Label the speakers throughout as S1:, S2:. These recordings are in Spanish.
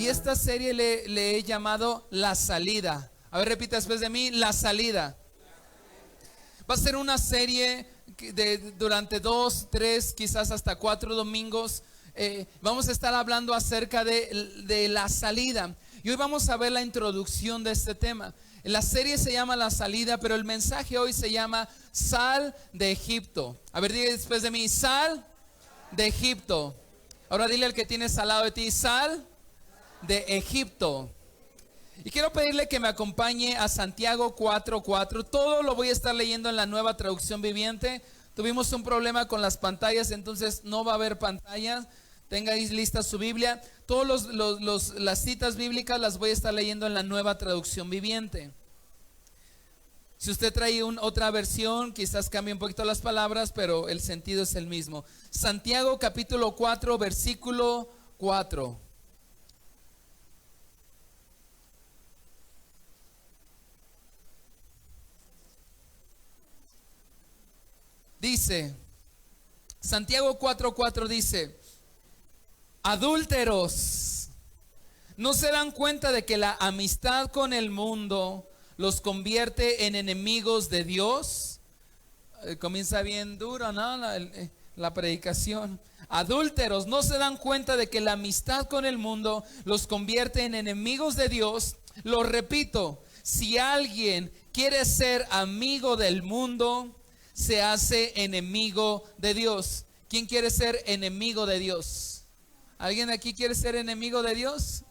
S1: esta serie le he llamado La Salida. A ver, repita después de mí, La Salida. Va a ser una serie durante 2, 3, quizás hasta 4 domingos. Vamos a estar hablando acerca de la salida. Y hoy vamos a ver la introducción de este tema. La serie se llama La Salida, pero el mensaje hoy se llama Sal de Egipto. A ver, diga después de mí, sal de Egipto. Ahora dile al que tienes al lado de ti, sal de Egipto. Y quiero pedirle que me acompañe a Santiago 4:4. Todo lo voy a estar leyendo en la Nueva Traducción Viviente. Tuvimos un problema con las pantallas, entonces no va a haber pantallas. Tengáis lista su Biblia. Todas las citas bíblicas las voy a estar leyendo en la Nueva Traducción Viviente. Si usted trae otra versión, quizás cambie un poquito las palabras, pero el sentido es el mismo. Santiago capítulo 4, versículo 4. Dice, Santiago 4:4 dice: adúlteros, ¿no se dan cuenta de que la amistad con el mundo los convierte en enemigos de Dios? Comienza bien duro, ¿no? La predicación. Adúlteros, ¿no se dan cuenta de que la amistad con el mundo los convierte en enemigos de Dios? Lo repito, si alguien quiere ser amigo del mundo, se hace enemigo de Dios. ¿Quién quiere ser enemigo de Dios? ¿Alguien aquí quiere ser enemigo de Dios?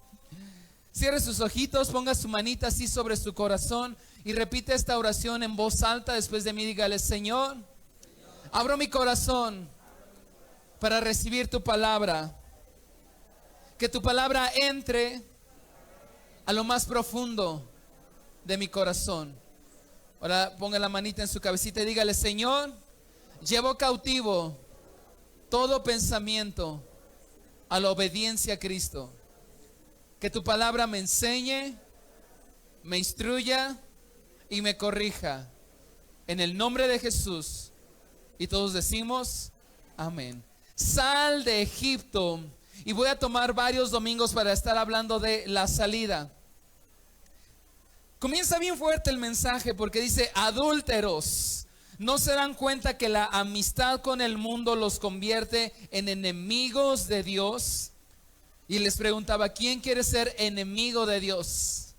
S1: Cierre sus ojitos, ponga su manita así sobre su corazón y repite esta oración en voz alta después de mí. Dígale: Señor, abro mi corazón para recibir tu palabra. Que tu palabra entre a lo más profundo de mi corazón. Ahora ponga la manita en su cabecita y dígale: Señor, llevo cautivo todo pensamiento a la obediencia a Cristo. Que tu palabra me enseñe, me instruya y me corrija. En el nombre de Jesús. Y todos decimos amén. Sal de Egipto. Y voy a tomar varios domingos para estar hablando de la salida. Comienza bien fuerte el mensaje porque dice: adúlteros, ¿no se dan cuenta que la amistad con el mundo los convierte en enemigos de Dios? Y les preguntaba: ¿quién quiere ser enemigo de Dios?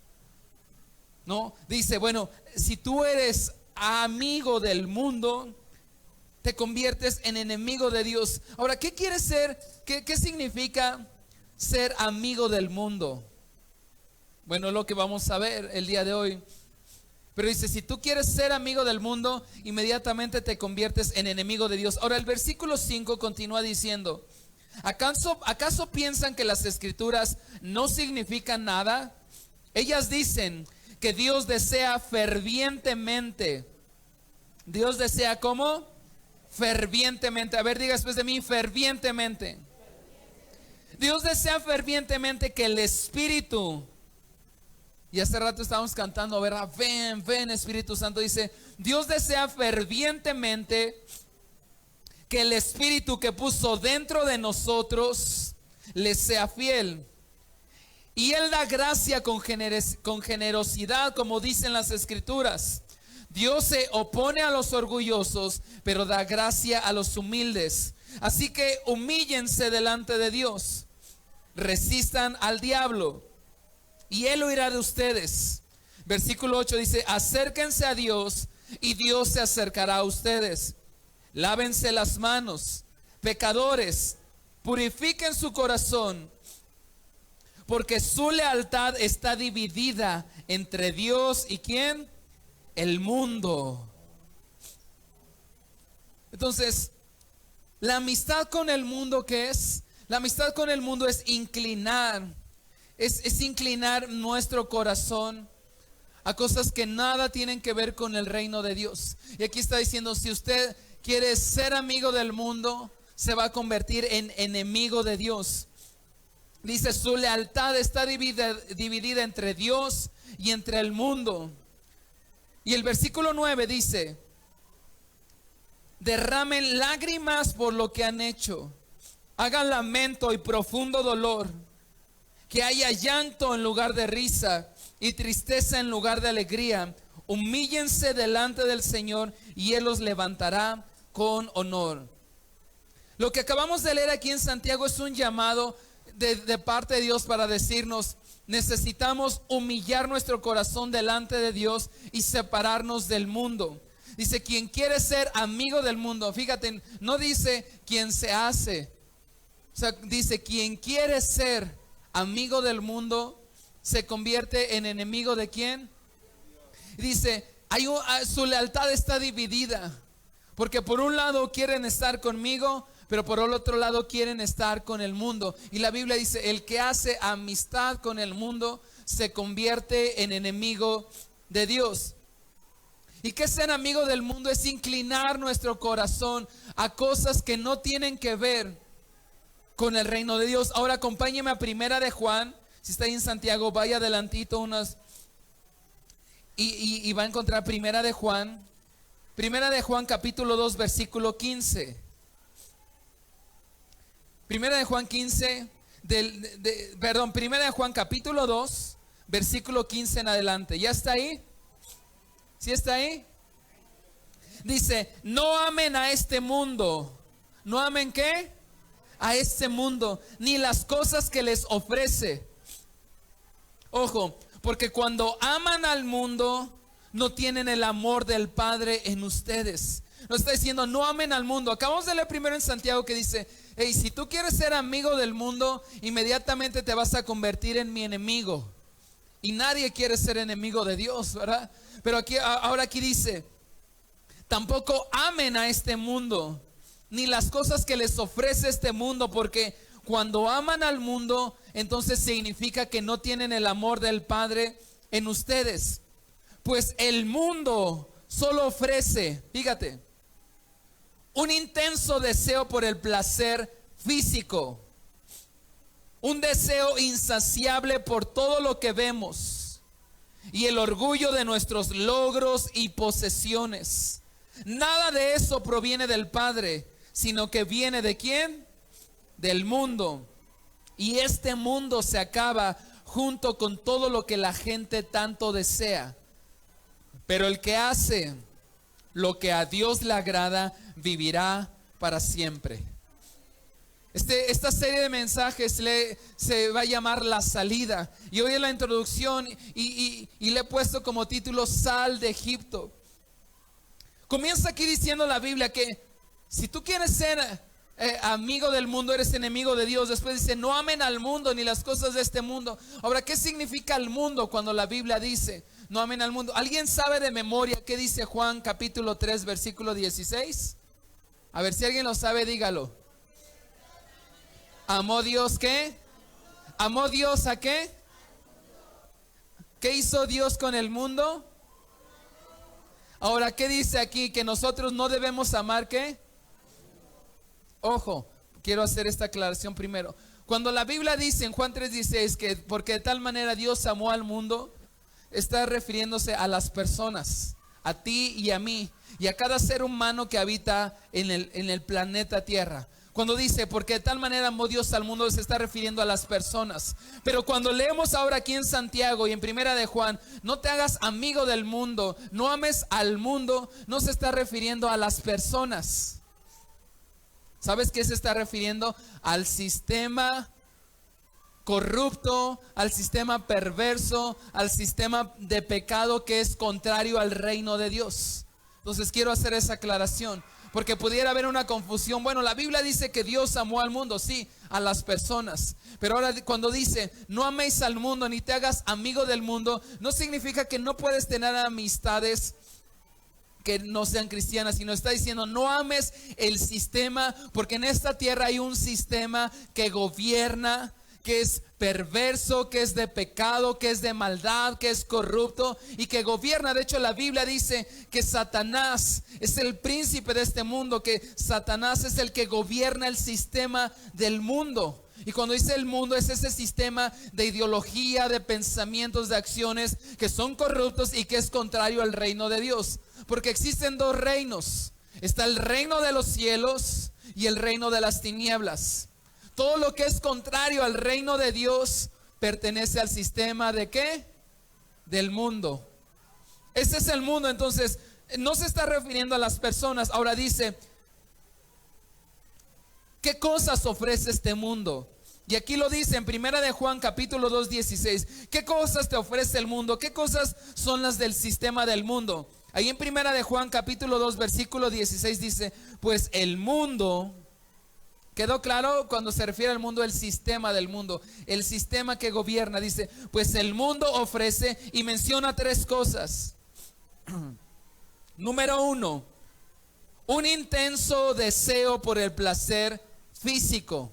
S1: No, dice, bueno, si tú eres amigo del mundo, te conviertes en enemigo de Dios. Ahora, ¿qué quiere ser? ¿Qué significa ser amigo del mundo? Bueno, lo que vamos a ver el día de hoy. Pero dice, si tú quieres ser amigo del mundo, inmediatamente te conviertes en enemigo de Dios. Ahora el versículo 5 continúa diciendo: ¿Acaso piensan que las escrituras no significan nada? Ellas dicen que Dios desea fervientemente. ¿Dios desea cómo? Fervientemente. A ver, diga después de mí, fervientemente. Dios desea fervientemente que el Espíritu... Y hace rato estábamos cantando, ¿verdad? Ven, ven Espíritu Santo. Dice, Dios desea fervientemente que el Espíritu que puso dentro de nosotros les sea fiel. Y Él da gracia con generosidad, como dicen las Escrituras. Dios se opone a los orgullosos, pero da gracia a los humildes. Así que humíllense delante de Dios. Resistan al diablo y Él huirá de ustedes. Versículo 8 dice: acérquense a Dios y Dios se acercará a ustedes. Lávense las manos, pecadores, purifiquen su corazón, porque su lealtad está dividida entre Dios y ¿quién? El mundo. Entonces, la amistad con el mundo, ¿qué es? La amistad con el mundo es inclinar. Es inclinar nuestro corazón a cosas que nada tienen que ver con el reino de Dios. Y aquí está diciendo, si usted quiere ser amigo del mundo, se va a convertir en enemigo de Dios. Dice, su lealtad está dividida entre Dios y entre el mundo. Y el versículo 9 dice, derramen lágrimas por lo que han hecho, hagan lamento y profundo dolor. que haya llanto en lugar de risa y tristeza en lugar de alegría. Humíllense delante del Señor y Él los levantará con honor. Lo que acabamos de leer aquí en Santiago es un llamado de parte de Dios para decirnos: necesitamos humillar nuestro corazón delante de Dios y separarnos del mundo. Dice, quien quiere ser amigo del mundo, fíjate, no dice quien se hace. O sea, dice, quien quiere ser amigo del mundo se convierte en enemigo de ¿quién? Dice, su lealtad está dividida, porque por un lado quieren estar conmigo, pero por el otro lado quieren estar con el mundo. Y la Biblia dice, el que hace amistad con el mundo se convierte en enemigo de Dios. Y que ser amigo del mundo es inclinar nuestro corazón a cosas que no tienen que ver con el reino de Dios. Ahora acompáñeme a Primera de Juan. Si está ahí en Santiago, vaya adelantito unas y va a encontrar Primera de Juan. Primera de Juan capítulo 2 versículo 15. Primera de Juan 15, Primera de Juan capítulo 2, versículo 15 en adelante. ¿Ya está ahí? ¿Sí está ahí? Dice, no amen a este mundo. ¿No amen qué? A este mundo, ni las cosas que les ofrece. Ojo, porque cuando aman al mundo, no tienen el amor del Padre en ustedes. Nos está diciendo, no amen al mundo. Acabamos de leer primero en Santiago que dice, hey, si tú quieres ser amigo del mundo, inmediatamente te vas a convertir en mi enemigo. Y nadie quiere ser enemigo de Dios, ¿verdad? Pero ahora aquí dice, tampoco amen a este mundo, ni las cosas que les ofrece este mundo, porque cuando aman al mundo, entonces significa que no tienen el amor del Padre en ustedes. Pues el mundo solo ofrece, fíjate, un intenso deseo por el placer físico, un deseo insaciable por todo lo que vemos y el orgullo de nuestros logros y posesiones. Nada de eso proviene del Padre, sino que viene ¿de quién? Del mundo. Y este mundo se acaba junto con todo lo que la gente tanto desea. Pero el que hace lo que a Dios le agrada vivirá para siempre. Esta serie de mensajes se va a llamar La Salida. Y hoy en la introducción y le he puesto como título Sal de Egipto. Comienza aquí diciendo la Biblia que si tú quieres ser amigo del mundo, eres enemigo de Dios. Después dice, no amen al mundo ni las cosas de este mundo. Ahora, ¿qué significa el mundo cuando la Biblia dice no amen al mundo? ¿Alguien sabe de memoria qué dice Juan capítulo 3 versículo 16? A ver, si alguien lo sabe, dígalo. ¿Amó Dios qué? ¿Amó Dios a qué? ¿Qué hizo Dios con el mundo? Ahora, ¿qué dice aquí? Que nosotros no debemos amar ¿qué? Ojo, quiero hacer esta aclaración primero. Cuando la Biblia dice en Juan 3:16 que porque de tal manera Dios amó al mundo, está refiriéndose a las personas, a ti y a mí, y a cada ser humano que habita en el planeta Tierra. Cuando dice, porque de tal manera amó Dios al mundo, se está refiriendo a las personas. Pero cuando leemos ahora aquí en Santiago y en Primera de Juan, no te hagas amigo del mundo, no ames al mundo, no se está refiriendo a las personas. ¿Sabes qué se está refiriendo? Al sistema corrupto, al sistema perverso, al sistema de pecado que es contrario al reino de Dios. Entonces quiero hacer esa aclaración, porque pudiera haber una confusión. Bueno, la Biblia dice que Dios amó al mundo, sí, a las personas. Pero ahora cuando dice, no améis al mundo ni te hagas amigo del mundo, no significa que no puedes tener amistades que no sean cristianas, sino está diciendo, no ames el sistema, porque en esta tierra hay un sistema que gobierna, que es perverso, que es de pecado, que es de maldad, que es corrupto y que gobierna. De hecho, la Biblia dice que Satanás es el príncipe de este mundo, que Satanás es el que gobierna el sistema del mundo. Y cuando dice el mundo, es ese sistema de ideología, de pensamientos, de acciones que son corruptos y que es contrario al reino de Dios. Porque existen dos reinos. Está el reino de los cielos y el reino de las tinieblas. Todo lo que es contrario al reino de Dios pertenece al sistema ¿de qué? Del mundo. Ese es el mundo. Entonces no se está refiriendo a las personas. Ahora dice, ¿qué cosas ofrece este mundo? Y aquí lo dice en Primera de Juan capítulo 2, 16. ¿Qué cosas te ofrece el mundo? ¿Qué cosas son las del sistema del mundo? Ahí en Primera de Juan capítulo 2 versículo 16 dice, pues el mundo, ¿quedó claro? Cuando se refiere al mundo, el sistema del mundo, el sistema que gobierna, dice, pues el mundo ofrece, y menciona tres cosas. Número uno, un intenso deseo por el placer físico.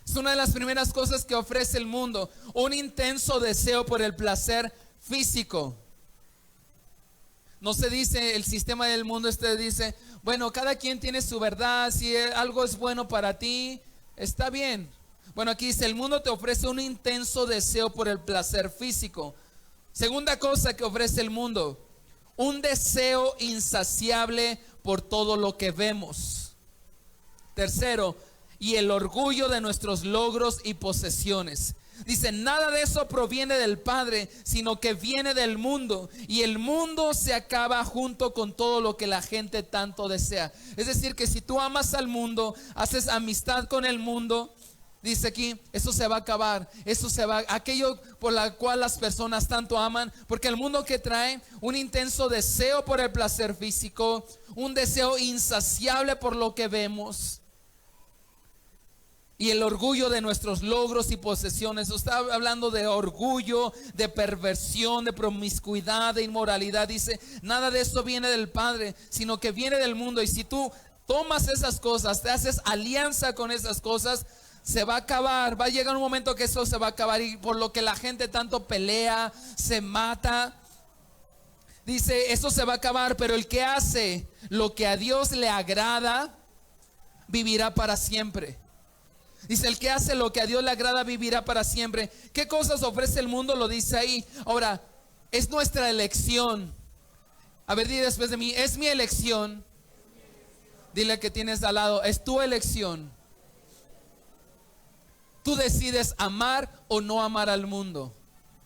S1: Es una de las primeras cosas que ofrece el mundo, un intenso deseo por el placer físico. No se dice el sistema del mundo, dice, bueno, cada quien tiene su verdad, si algo es bueno para ti, está bien. Bueno, aquí dice, el mundo te ofrece un intenso deseo por el placer físico. Segunda cosa que ofrece el mundo, un deseo insaciable por todo lo que vemos. Tercero, y el orgullo de nuestros logros y posesiones. Dice, nada de eso proviene del Padre, sino que viene del mundo. Y el mundo se acaba junto con todo lo que la gente tanto desea. Es decir, que si tú amas al mundo, haces amistad con el mundo, dice aquí, eso se va a acabar. Eso se va, aquello por la cual las personas tanto aman. Porque el mundo que trae un intenso deseo por el placer físico, un deseo insaciable por lo que vemos, y el orgullo de nuestros logros y posesiones. Está hablando de orgullo, de perversión, de promiscuidad, de inmoralidad. Dice, nada de esto viene del Padre, sino que viene del mundo. Y si tú tomas esas cosas, te haces alianza con esas cosas, se va a acabar. Va a llegar un momento que eso se va a acabar. Y por lo que la gente tanto pelea, se mata, dice, eso se va a acabar. Pero el que hace lo que a Dios le agrada, vivirá para siempre. Dice, el que hace lo que a Dios le agrada vivirá para siempre. ¿Qué cosas ofrece el mundo? Lo dice ahí. Ahora, es nuestra elección. A ver, di después de mí, es mi elección. Dile que tienes al lado, es tu elección. Tú decides amar o no amar al mundo.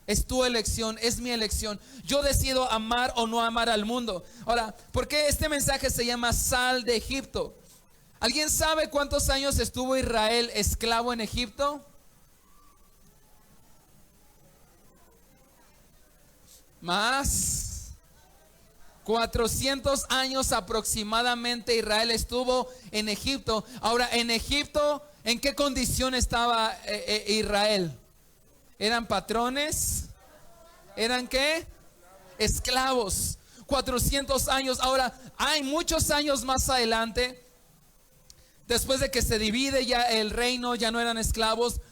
S1: Es tu elección, es mi elección. Yo decido amar o no amar al mundo. Ahora, ¿por qué este mensaje se llama Sal de Egipto? ¿Alguien sabe cuántos años estuvo Israel esclavo en Egipto? Más 400 años aproximadamente Israel estuvo en Egipto. Ahora, en Egipto, ¿en qué condición estaba Israel? ¿Eran patrones? ¿Eran qué? Esclavos. 400 años. Ahora, hay muchos años más adelante, después de que se divide ya el reino, ya no eran esclavos.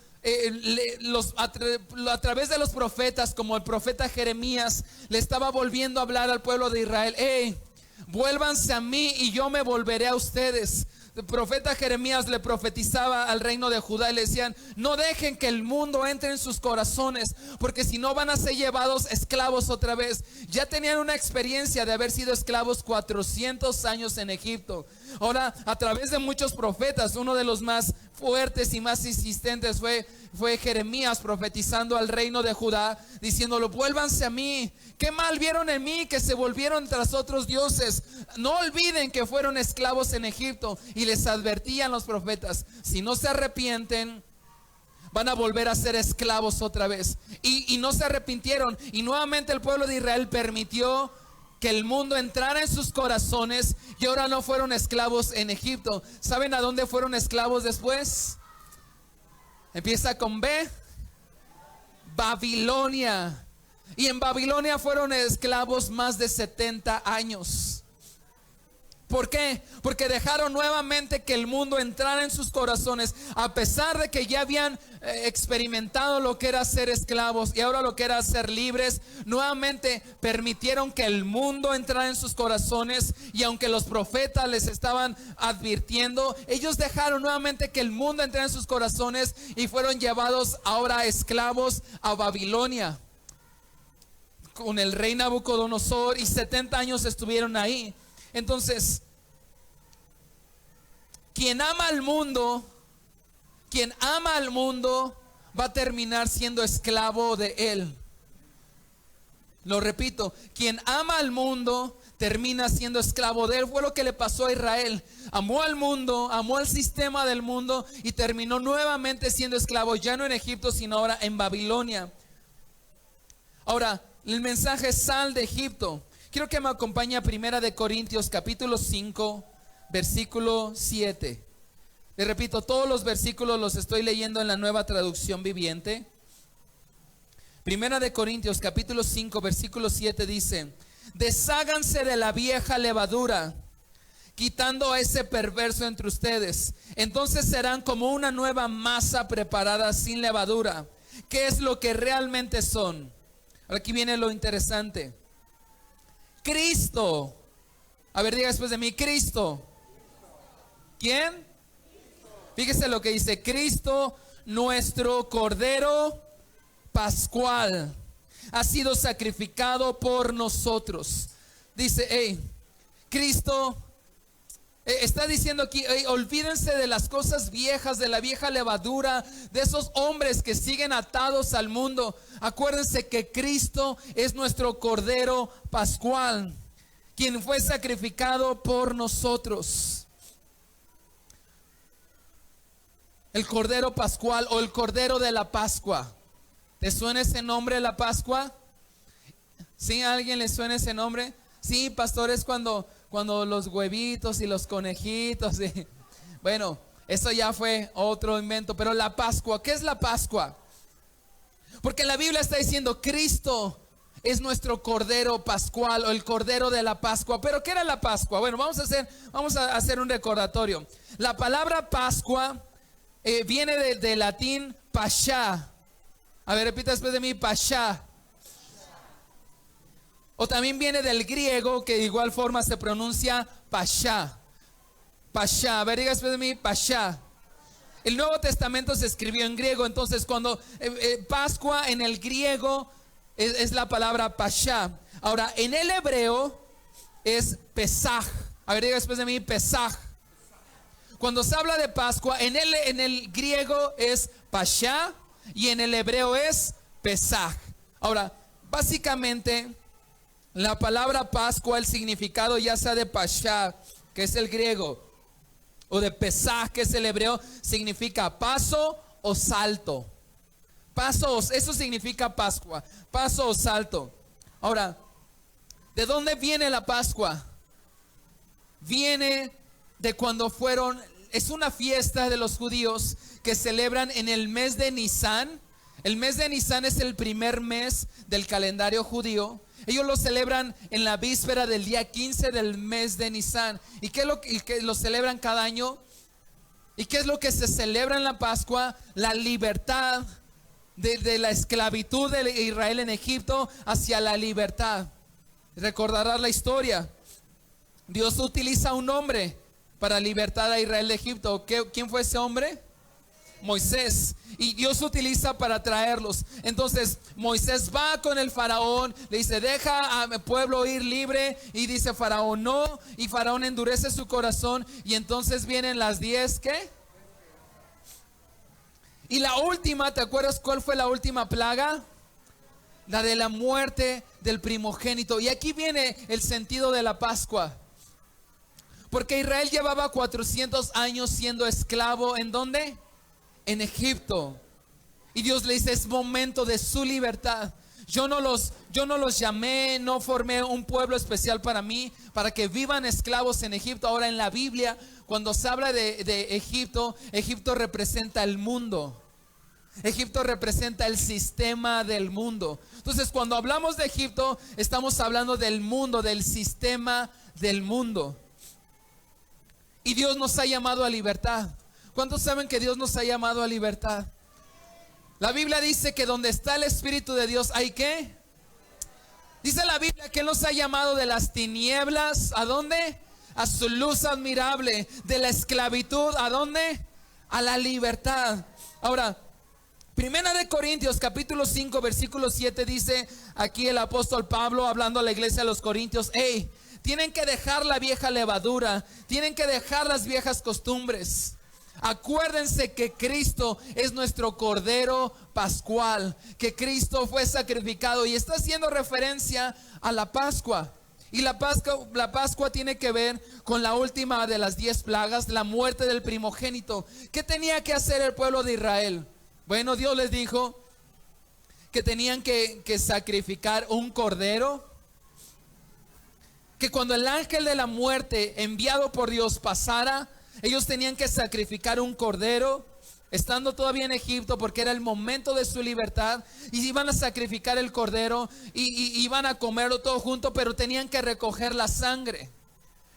S1: A través de los profetas, como el profeta Jeremías, le estaba volviendo a hablar al pueblo de Israel. Vuélvanse a mí y yo me volveré a ustedes. El profeta Jeremías le profetizaba al reino de Judá y le decían, no dejen que el mundo entre en sus corazones, porque si no van a ser llevados esclavos otra vez. Ya tenían una experiencia de haber sido esclavos 400 años en Egipto. Ahora, a través de muchos profetas, uno de los más fuertes y más insistentes fue Jeremías, profetizando al reino de Judá, diciéndolo, vuélvanse a mí. ¿Qué mal vieron en mí que se volvieron tras otros dioses? No olviden que fueron esclavos en Egipto. Y les advertían los profetas, si no se arrepienten, van a volver a ser esclavos otra vez. Y no se arrepintieron. Y nuevamente el pueblo de Israel permitió que el mundo entrara en sus corazones, y ahora no fueron esclavos en Egipto. ¿Saben a dónde fueron esclavos después? Empieza con B. Babilonia. Y en Babilonia fueron esclavos más de 70 años. ¿Por qué? Porque dejaron nuevamente que el mundo entrara en sus corazones, a pesar de que ya habían experimentado lo que era ser esclavos y ahora lo que era ser libres. Nuevamente permitieron que el mundo entrara en sus corazones, y aunque los profetas les estaban advirtiendo, ellos dejaron nuevamente que el mundo entrara en sus corazones y fueron llevados ahora esclavos a Babilonia con el rey Nabucodonosor, y 70 años estuvieron ahí. Entonces, quien ama al mundo va a terminar siendo esclavo de él. Lo repito, quien ama al mundo termina siendo esclavo de él. Fue lo que le pasó a Israel. Amó al mundo, amó al sistema del mundo y terminó nuevamente siendo esclavo, ya no en Egipto, sino ahora en Babilonia. Ahora, el mensaje es: sal de Egipto. Quiero que me acompañe a 1 Corintios capítulo 5, versículo 7. Le repito, todos los versículos los estoy leyendo en la Nueva Traducción Viviente. 1 Corintios capítulo 5, versículo 7 dice: desháganse de la vieja levadura, quitando a ese perverso entre ustedes. Entonces serán como una nueva masa preparada sin levadura. ¿Qué es lo que realmente son? Aquí viene lo interesante. Cristo. A ver, diga después de mí: Cristo. ¿Quién? Fíjese lo que dice: Cristo, nuestro Cordero Pascual, ha sido sacrificado por nosotros. Dice, Cristo está diciendo aquí: olvídense de las cosas viejas, de la vieja levadura, de esos hombres que siguen atados al mundo. Acuérdense que Cristo es nuestro Cordero Pascual, quien fue sacrificado por nosotros. El Cordero Pascual, o el Cordero de la Pascua. ¿Te suena ese nombre, la Pascua? ¿Sí? ¿A alguien le suena ese nombre? Sí, pastor, es cuando los huevitos y los conejitos. ¿Sí? Bueno, eso ya fue otro invento. Pero la Pascua, ¿qué es la Pascua? Porque la Biblia está diciendo: Cristo es nuestro Cordero Pascual, o el Cordero de la Pascua. ¿Pero qué era la Pascua? Bueno, vamos a hacer un recordatorio. La palabra Pascua viene de latín Pascha. A ver, repita después de mí: Pascha. O también viene del griego, que de igual forma se pronuncia Pascha. Pascha. A ver, diga después de mí: Pascha. El Nuevo Testamento se escribió en griego. Entonces cuando Pascua en el griego es la palabra Pascha. Ahora en el hebreo es Pesaj. A ver, diga después de mí: Pesaj. Cuando se habla de Pascua en el griego es Pascha y en el hebreo es Pesaj. Ahora, básicamente la palabra Pascua, el significado ya sea de Pascha, que es el griego, o de Pesaj, que es el hebreo, significa paso o salto. Pasos, eso significa Pascua, paso o salto. Ahora, ¿de dónde viene la Pascua? Viene de cuando es una fiesta de los judíos que celebran en el mes de Nisan. El mes de Nisan es el primer mes del calendario judío. Ellos lo celebran en la víspera del día 15 del mes de Nisan. ¿Y qué es lo que lo celebran cada año? ¿Y qué es lo que se celebra en la Pascua? La libertad de la esclavitud de Israel en Egipto hacia la libertad. Recordarás la historia. Dios utiliza un hombre para libertar a Israel de Egipto. ¿Quién fue ese hombre? Moisés. Y Dios utiliza para traerlos. Entonces Moisés va con el faraón, le dice: deja a mi pueblo ir libre. Y dice faraón: no. Y faraón endurece su corazón. Y entonces vienen las 10, ¿qué? Y la última, ¿te acuerdas cuál fue la última plaga? La de la muerte del primogénito. Y aquí viene el sentido de la Pascua. Porque Israel llevaba 400 años siendo esclavo. ¿En dónde? En Egipto. Y Dios le dice: es momento de su libertad. Yo no los llamé, no formé un pueblo especial para mí, para que vivan esclavos en Egipto. Ahora en la Biblia, cuando se habla de Egipto, Egipto representa el mundo. Egipto representa el sistema del mundo. Entonces cuando hablamos de Egipto, estamos hablando del mundo, del sistema del mundo. Y Dios nos ha llamado a libertad. ¿Cuántos saben que Dios nos ha llamado a libertad? La Biblia dice que donde está el Espíritu de Dios, ¿hay qué? Dice la Biblia que Él nos ha llamado de las tinieblas, ¿a dónde? A su luz admirable. De la esclavitud, ¿a dónde? A la libertad. Ahora, 1 Corintios capítulo 5 versículo 7 dice aquí el apóstol Pablo hablando a la iglesia de los Corintios: tienen que dejar la vieja levadura, tienen que dejar las viejas costumbres. Acuérdense que Cristo es nuestro Cordero Pascual, que Cristo fue sacrificado y está haciendo referencia a la Pascua. Y la Pascua tiene que ver con la última de las 10 plagas, la muerte del primogénito. ¿Qué tenía que hacer el pueblo de Israel? Bueno, Dios les dijo que tenían que sacrificar un cordero, que cuando el ángel de la muerte enviado por Dios pasara, ellos tenían que sacrificar un cordero, estando todavía en Egipto, porque era el momento de su libertad, y iban a sacrificar el cordero y iban a comerlo todo junto, pero tenían que recoger la sangre.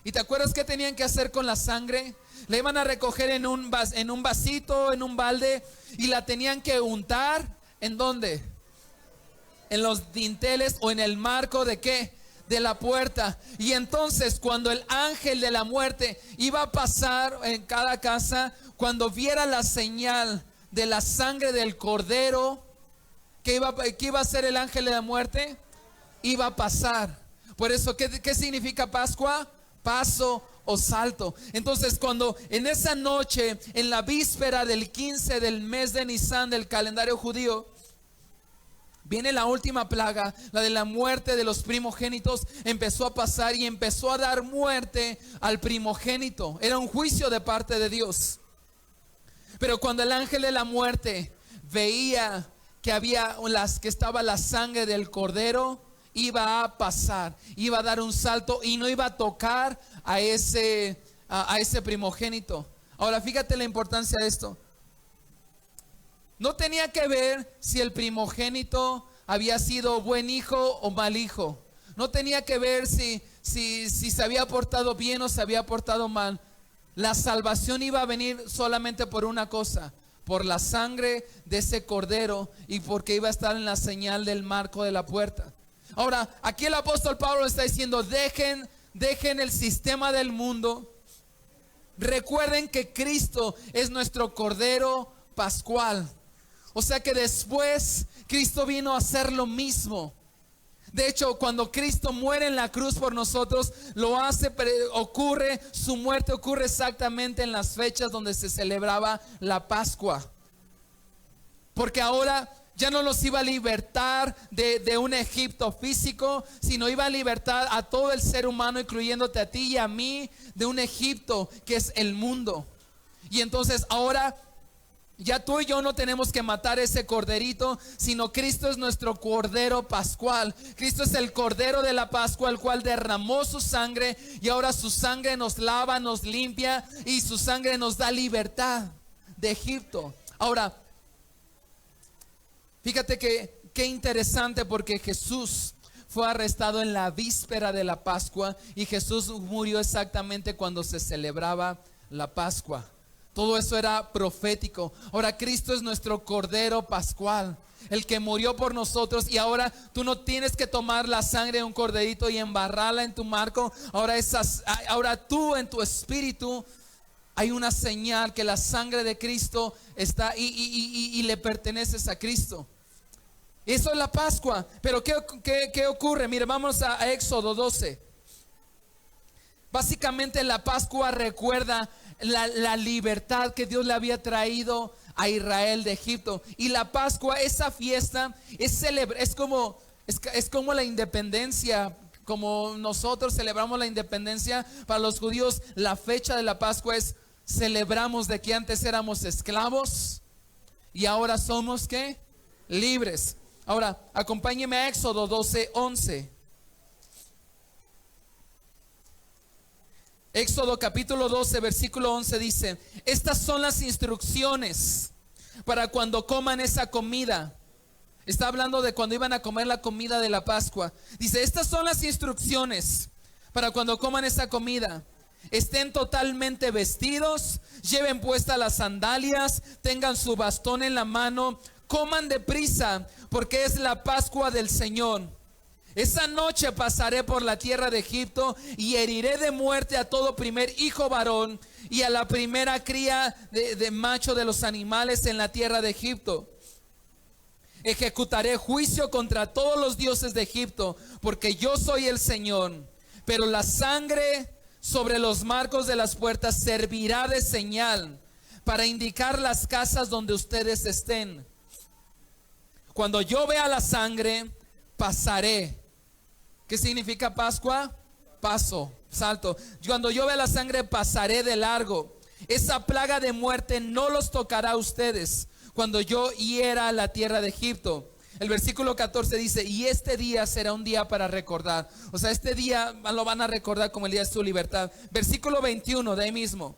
S1: ¿Y te acuerdas qué tenían que hacer con la sangre? La iban a recoger en un vasito, en un balde, y la tenían que untar. ¿En dónde? En los dinteles o en el marco de ¿qué? De la puerta. Y entonces cuando el ángel de la muerte iba a pasar en cada casa, cuando viera la señal de la sangre del cordero, ¿qué iba a hacer el ángel de la muerte? Iba a pasar. Por eso, ¿qué significa Pascua? Paso o salto. Entonces cuando en esa noche, en la víspera del 15 del mes de Nisan del calendario judío, viene la última plaga, la de la muerte de los primogénitos, empezó a pasar y empezó a dar muerte al primogénito. Era un juicio de parte de Dios. Pero cuando el ángel de la muerte veía que estaba la sangre del cordero, iba a pasar, iba a dar un salto y no iba a tocar a ese primogénito. Ahora fíjate la importancia de esto. No tenía que ver si el primogénito había sido buen hijo o mal hijo. No tenía que ver si se había portado bien o se había portado mal. La salvación iba a venir solamente por una cosa: por la sangre de ese cordero, y porque iba a estar en la señal del marco de la puerta. Ahora, aquí el apóstol Pablo está diciendo: dejen el sistema del mundo. Recuerden que Cristo es nuestro Cordero Pascual. O sea que después Cristo vino a hacer lo mismo. De hecho, cuando Cristo muere en la cruz por nosotros, su muerte ocurre exactamente en las fechas donde se celebraba la Pascua. Porque ahora ya no los iba a libertar de un Egipto físico, sino iba a libertar a todo el ser humano, incluyéndote a ti y a mí, de un Egipto que es el mundo. Y entonces ahora ya tú y yo no tenemos que matar ese corderito, sino Cristo es nuestro Cordero Pascual. Cristo es el Cordero de la Pascua, el cual derramó su sangre, y ahora su sangre nos lava, nos limpia, y su sangre nos da libertad de Egipto. Ahora, fíjate qué interesante, porque Jesús fue arrestado en la víspera de la Pascua, y Jesús murió exactamente cuando se celebraba la Pascua. Todo eso era profético. Ahora Cristo es nuestro Cordero Pascual, el que murió por nosotros, y ahora tú no tienes que tomar la sangre de un corderito y embarrarla en tu marco. Ahora tú en tu espíritu hay una señal que la sangre de Cristo está y le perteneces a Cristo. Eso es la Pascua. Pero ¿qué ocurre? Mire, vamos a Éxodo 12. Básicamente la Pascua recuerda la libertad que Dios le había traído a Israel de Egipto. Y la Pascua, esa fiesta, es como la independencia. Como nosotros celebramos la independencia, para los judíos la fecha de la Pascua es: celebramos de que antes éramos esclavos y ahora somos ¿qué? Libres. Ahora acompáñeme a Éxodo 12:11. Éxodo capítulo 12 versículo 11 dice: estas son las instrucciones para cuando coman esa comida. Está hablando de cuando iban a comer la comida de la Pascua. Dice: estas son las instrucciones para cuando coman esa comida. Estén totalmente vestidos, lleven puestas las sandalias, tengan su bastón en la mano, coman deprisa, porque es la Pascua del Señor. Esa noche pasaré por la tierra de Egipto y heriré de muerte a todo primer hijo varón y a la primera cría de macho de los animales en la tierra de Egipto. Ejecutaré juicio contra todos los dioses de Egipto, porque yo soy el Señor. Pero la sangre sobre los marcos de las puertas servirá de señal. para indicar las casas donde ustedes estén. Cuando yo vea la sangre, pasaré. ¿Qué significa Pascua? Paso, salto. Cuando yo vea la sangre, pasaré de largo. Esa plaga de muerte no los tocará a ustedes cuando yo hiera la tierra de Egipto. El versículo 14 dice: y este día será un día para recordar. O sea, este día lo van a recordar como el día de su libertad. Versículo 21 de ahí mismo.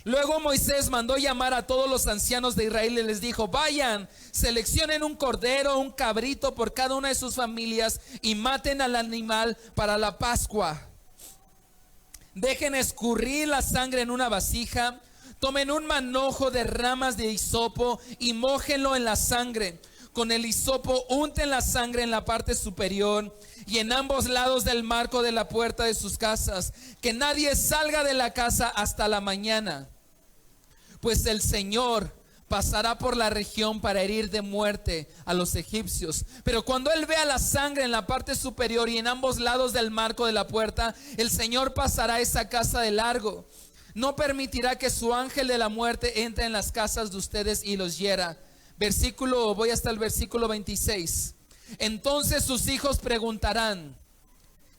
S1: Luego Moisés mandó llamar a todos los ancianos de Israel y les dijo: vayan, seleccionen un cordero, un cabrito por cada una de sus familias y maten al animal para la Pascua. Dejen escurrir la sangre en una vasija. Tomen un manojo de ramas de hisopo y mójenlo en la sangre. Con el hisopo unten la sangre en la parte superior y en ambos lados del marco de la puerta de sus casas. Que nadie salga de la casa hasta la mañana, pues el Señor pasará por la región para herir de muerte a los egipcios. Pero cuando Él vea la sangre en la parte superior y en ambos lados del marco de la puerta, el Señor pasará esa casa de largo. No permitirá que su ángel de la muerte entre en las casas de ustedes y los hiera. Voy hasta el versículo 26. Entonces sus hijos preguntarán: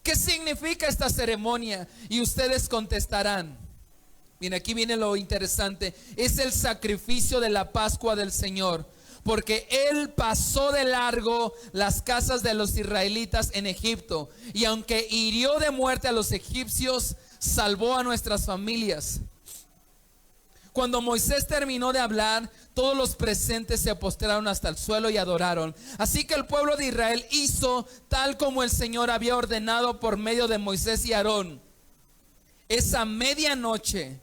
S1: ¿qué significa esta ceremonia? Y ustedes contestarán. Bien, aquí viene lo interesante. Es el sacrificio de la Pascua del Señor, porque Él pasó de largo las casas de los israelitas en Egipto, y aunque hirió de muerte a los egipcios, salvó a nuestras familias. Cuando Moisés terminó de hablar, todos los presentes se postraron hasta el suelo y adoraron. Así que el pueblo de Israel hizo tal como el Señor había ordenado por medio de Moisés y Aarón. Esa medianoche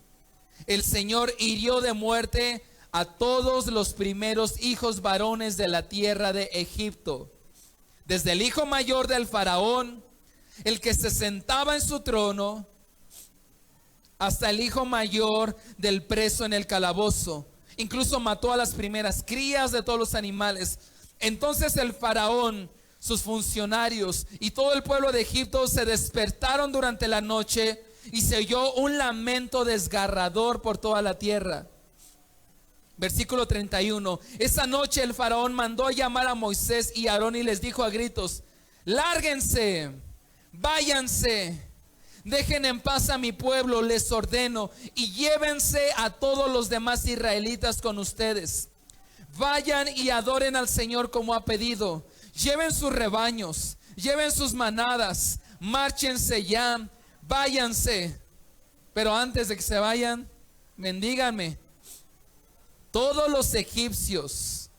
S1: el Señor hirió de muerte a todos los primeros hijos varones de la tierra de Egipto, desde el hijo mayor del faraón, el que se sentaba en su trono, hasta el hijo mayor del preso en el calabozo. Incluso mató a las primeras crías de todos los animales. Entonces el faraón, sus funcionarios y todo el pueblo de Egipto se despertaron durante la noche, y se oyó un lamento desgarrador por toda la tierra. Versículo 31. Esa noche el faraón mandó llamar a Moisés y a Aarón y les dijo a gritos: lárguense, váyanse, dejen en paz a mi pueblo, les ordeno, y llévense a todos los demás israelitas con ustedes. Vayan y adoren al Señor como ha pedido. Lleven sus rebaños, lleven sus manadas, márchense ya, váyanse. Pero antes de que se vayan, bendíganme. Todos los egipcios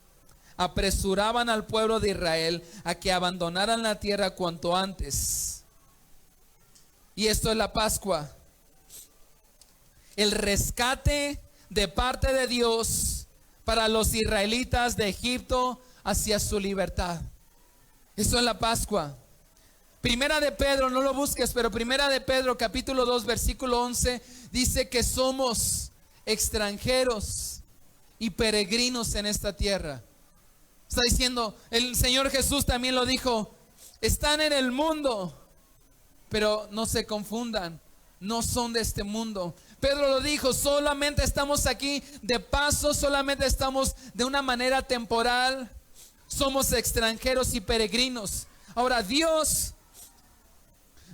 S1: apresuraban al pueblo de Israel a que abandonaran la tierra cuanto antes. Y esto es la Pascua, el rescate de parte de Dios para los israelitas de Egipto hacia su libertad. Eso es la Pascua. Primera de Pedro, no lo busques, pero Primera de Pedro capítulo 2 versículo 11 dice que somos extranjeros y peregrinos en esta tierra. Está diciendo, el Señor Jesús también lo dijo: están en el mundo, pero no se confundan, no son de este mundo. Pedro lo dijo: solamente estamos aquí de paso, solamente estamos de una manera temporal, somos extranjeros y peregrinos. Ahora Dios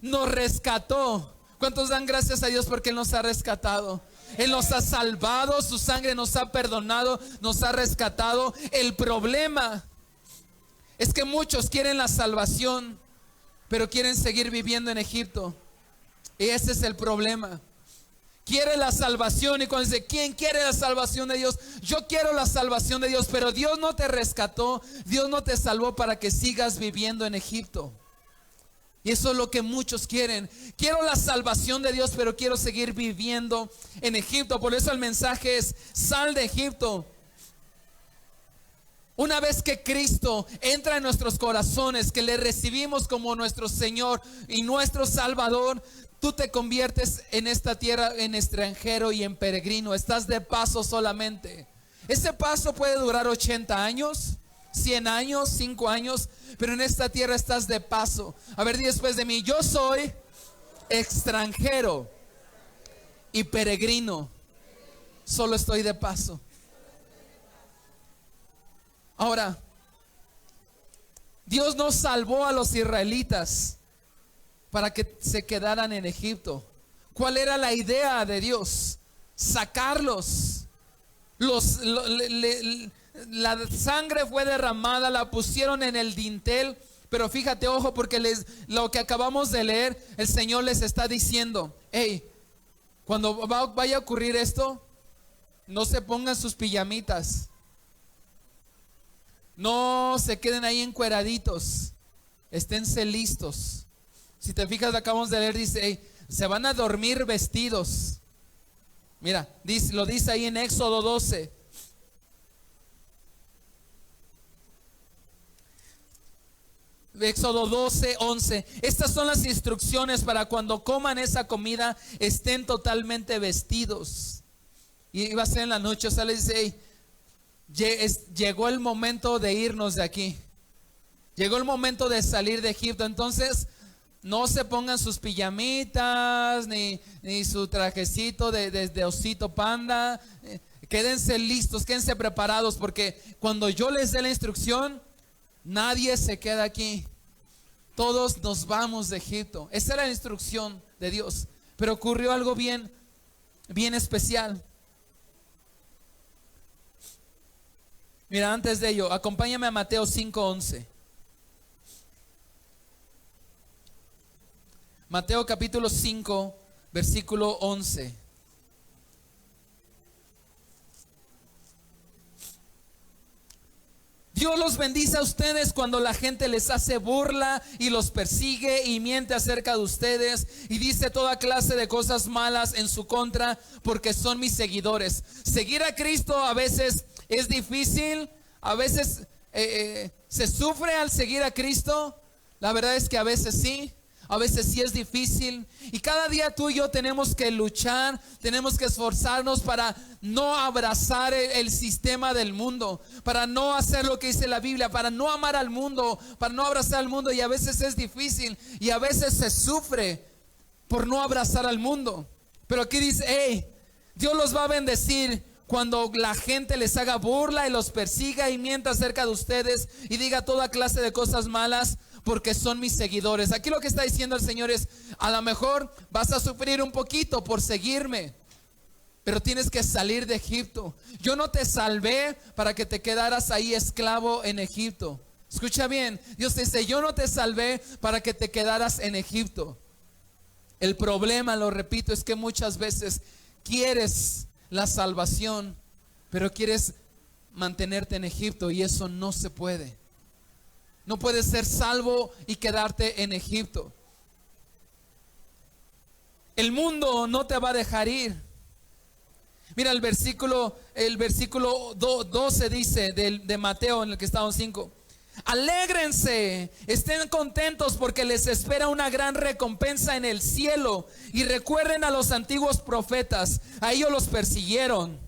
S1: nos rescató. ¿Cuántos dan gracias a Dios porque Él nos ha rescatado? Él nos ha salvado, su sangre nos ha perdonado, nos ha rescatado. El problema es que muchos quieren la salvación, pero quieren seguir viviendo en Egipto. Y ese es el problema. Quiere la salvación, y cuando dice: ¿quién quiere la salvación de Dios? Yo quiero la salvación de Dios, pero Dios no te rescató, Dios no te salvó para que sigas viviendo en Egipto. Y eso es lo que muchos quieren. Quiero la salvación de Dios, pero quiero seguir viviendo en Egipto. Por eso el mensaje es: sal de Egipto. Una vez que Cristo entra en nuestros corazones, que le recibimos como nuestro Señor y nuestro Salvador, tú te conviertes en esta tierra en extranjero y en peregrino. Estás de paso solamente. Ese paso puede durar 80 años, 100 años, 5 años, pero en esta tierra estás de paso. A ver, di después de mí: yo soy extranjero y peregrino. solo estoy de paso. Ahora, Dios no salvó a los israelitas para que se quedaran en Egipto. ¿Cuál era la idea de Dios? Sacarlos. La sangre fue derramada, la pusieron en el dintel. Pero fíjate, ojo, porque lo que acabamos de leer, el Señor les está diciendo: hey, cuando vaya a ocurrir esto, no se pongan sus pijamitas, no se queden ahí encueraditos, esténse listos. Si te fijas, acabamos de leer, dice: hey, se van a dormir vestidos. Mira, lo dice ahí en Éxodo 12. Éxodo 12, 11. Estas son las instrucciones para cuando coman esa comida, estén totalmente vestidos. Y iba a ser en la noche. O sea, le dice: hey, llegó el momento de irnos de aquí. Llegó el momento de salir de Egipto. Entonces, no se pongan sus pijamitas, ni su trajecito de osito panda. Quédense listos, quédense preparados, porque cuando yo les dé la instrucción, nadie se queda aquí. Todos nos vamos de Egipto. Esa era la instrucción de Dios. Pero ocurrió algo bien especial. Mira, antes de ello, acompáñame a Mateo 5:11. Mateo capítulo 5, versículo 11. Dios los bendice a ustedes cuando la gente les hace burla y los persigue y miente acerca de ustedes y dice toda clase de cosas malas en su contra, porque son mis seguidores. Seguir a Cristo a veces es difícil, a veces se sufre al seguir a Cristo. La verdad es que a veces sí. A veces sí es difícil, y cada día tú y yo tenemos que luchar, tenemos que esforzarnos para no abrazar el sistema del mundo, para no hacer lo que dice la Biblia, para no amar al mundo, para no abrazar al mundo. Y a veces es difícil y a veces se sufre por no abrazar al mundo. Pero aquí dice: hey, Dios los va a bendecir cuando la gente les haga burla y los persiga y mienta acerca de ustedes y diga toda clase de cosas malas, porque son mis seguidores. Aquí lo que está diciendo el Señor es: a lo mejor vas a sufrir un poquito por seguirme, pero tienes que salir de Egipto. Yo no te salvé para que te quedaras ahí esclavo en Egipto. Escucha bien, Dios te dice: yo no te salvé para que te quedaras en Egipto. El problema, lo repito, es que muchas veces quieres la salvación, pero quieres mantenerte en Egipto, y eso no se puede. No puedes ser salvo y quedarte en Egipto. El mundo no te va a dejar ir. Mira el versículo 12 dice de Mateo, en el que estamos 5. Alégrense, estén contentos, porque les espera una gran recompensa en el cielo. Y recuerden a los antiguos profetas, a ellos los persiguieron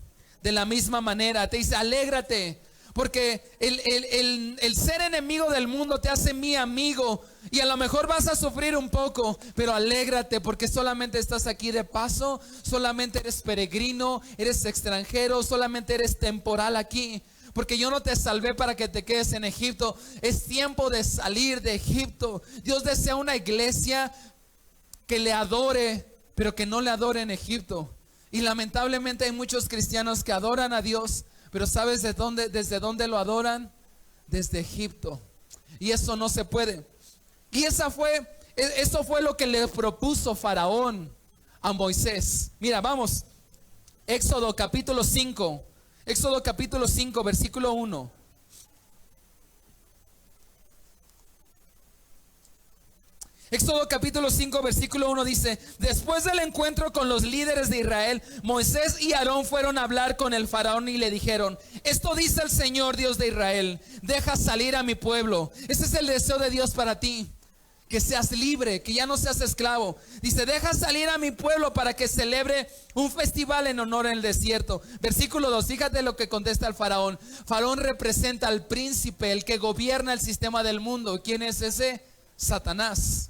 S1: de la misma manera. Te dice: alégrate, porque el ser enemigo del mundo te hace mi amigo. Y a lo mejor vas a sufrir un poco, pero alégrate, porque solamente estás aquí de paso, solamente eres peregrino, eres extranjero, solamente eres temporal aquí. Porque yo no te salvé para que te quedes en Egipto. Es tiempo de salir de Egipto. Dios desea una iglesia que le adore, pero que no le adore en Egipto. Y lamentablemente hay muchos cristianos que adoran a Dios, pero ¿sabes desde dónde lo adoran? Desde Egipto. Y eso no se puede. Y eso fue lo que le propuso Faraón a Moisés. Mira, vamos. Éxodo capítulo 5. Éxodo capítulo 5, versículo 1. Éxodo capítulo 5, versículo 1 dice: después del encuentro con los líderes de Israel, Moisés y Aarón fueron a hablar con el faraón y le dijeron: esto dice el Señor, Dios de Israel: deja salir a mi pueblo. Ese es el deseo de Dios para ti, que seas libre, que ya no seas esclavo. Dice: deja salir a mi pueblo para que celebre un festival en honor en el desierto. Versículo 2, fíjate lo que contesta el faraón. Faraón representa al príncipe, el que gobierna el sistema del mundo. ¿Quién es ese? Satanás.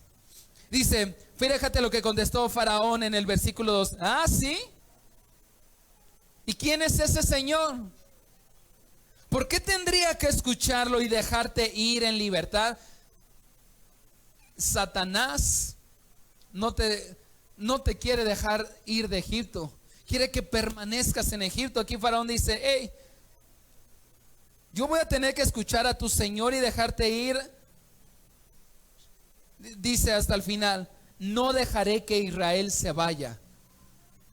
S1: Dice, fíjate lo que contestó Faraón en el versículo 2. Ah, ¿sí? ¿Y ¿Quién es ese Señor? ¿Por qué tendría que escucharlo y dejarte ir en libertad? Satanás no te quiere dejar ir de Egipto. Quiere que permanezcas en Egipto. Aquí Faraón dice: hey, yo voy a tener que escuchar a tu Señor y dejarte ir. Dice hasta el final: no dejaré que Israel se vaya.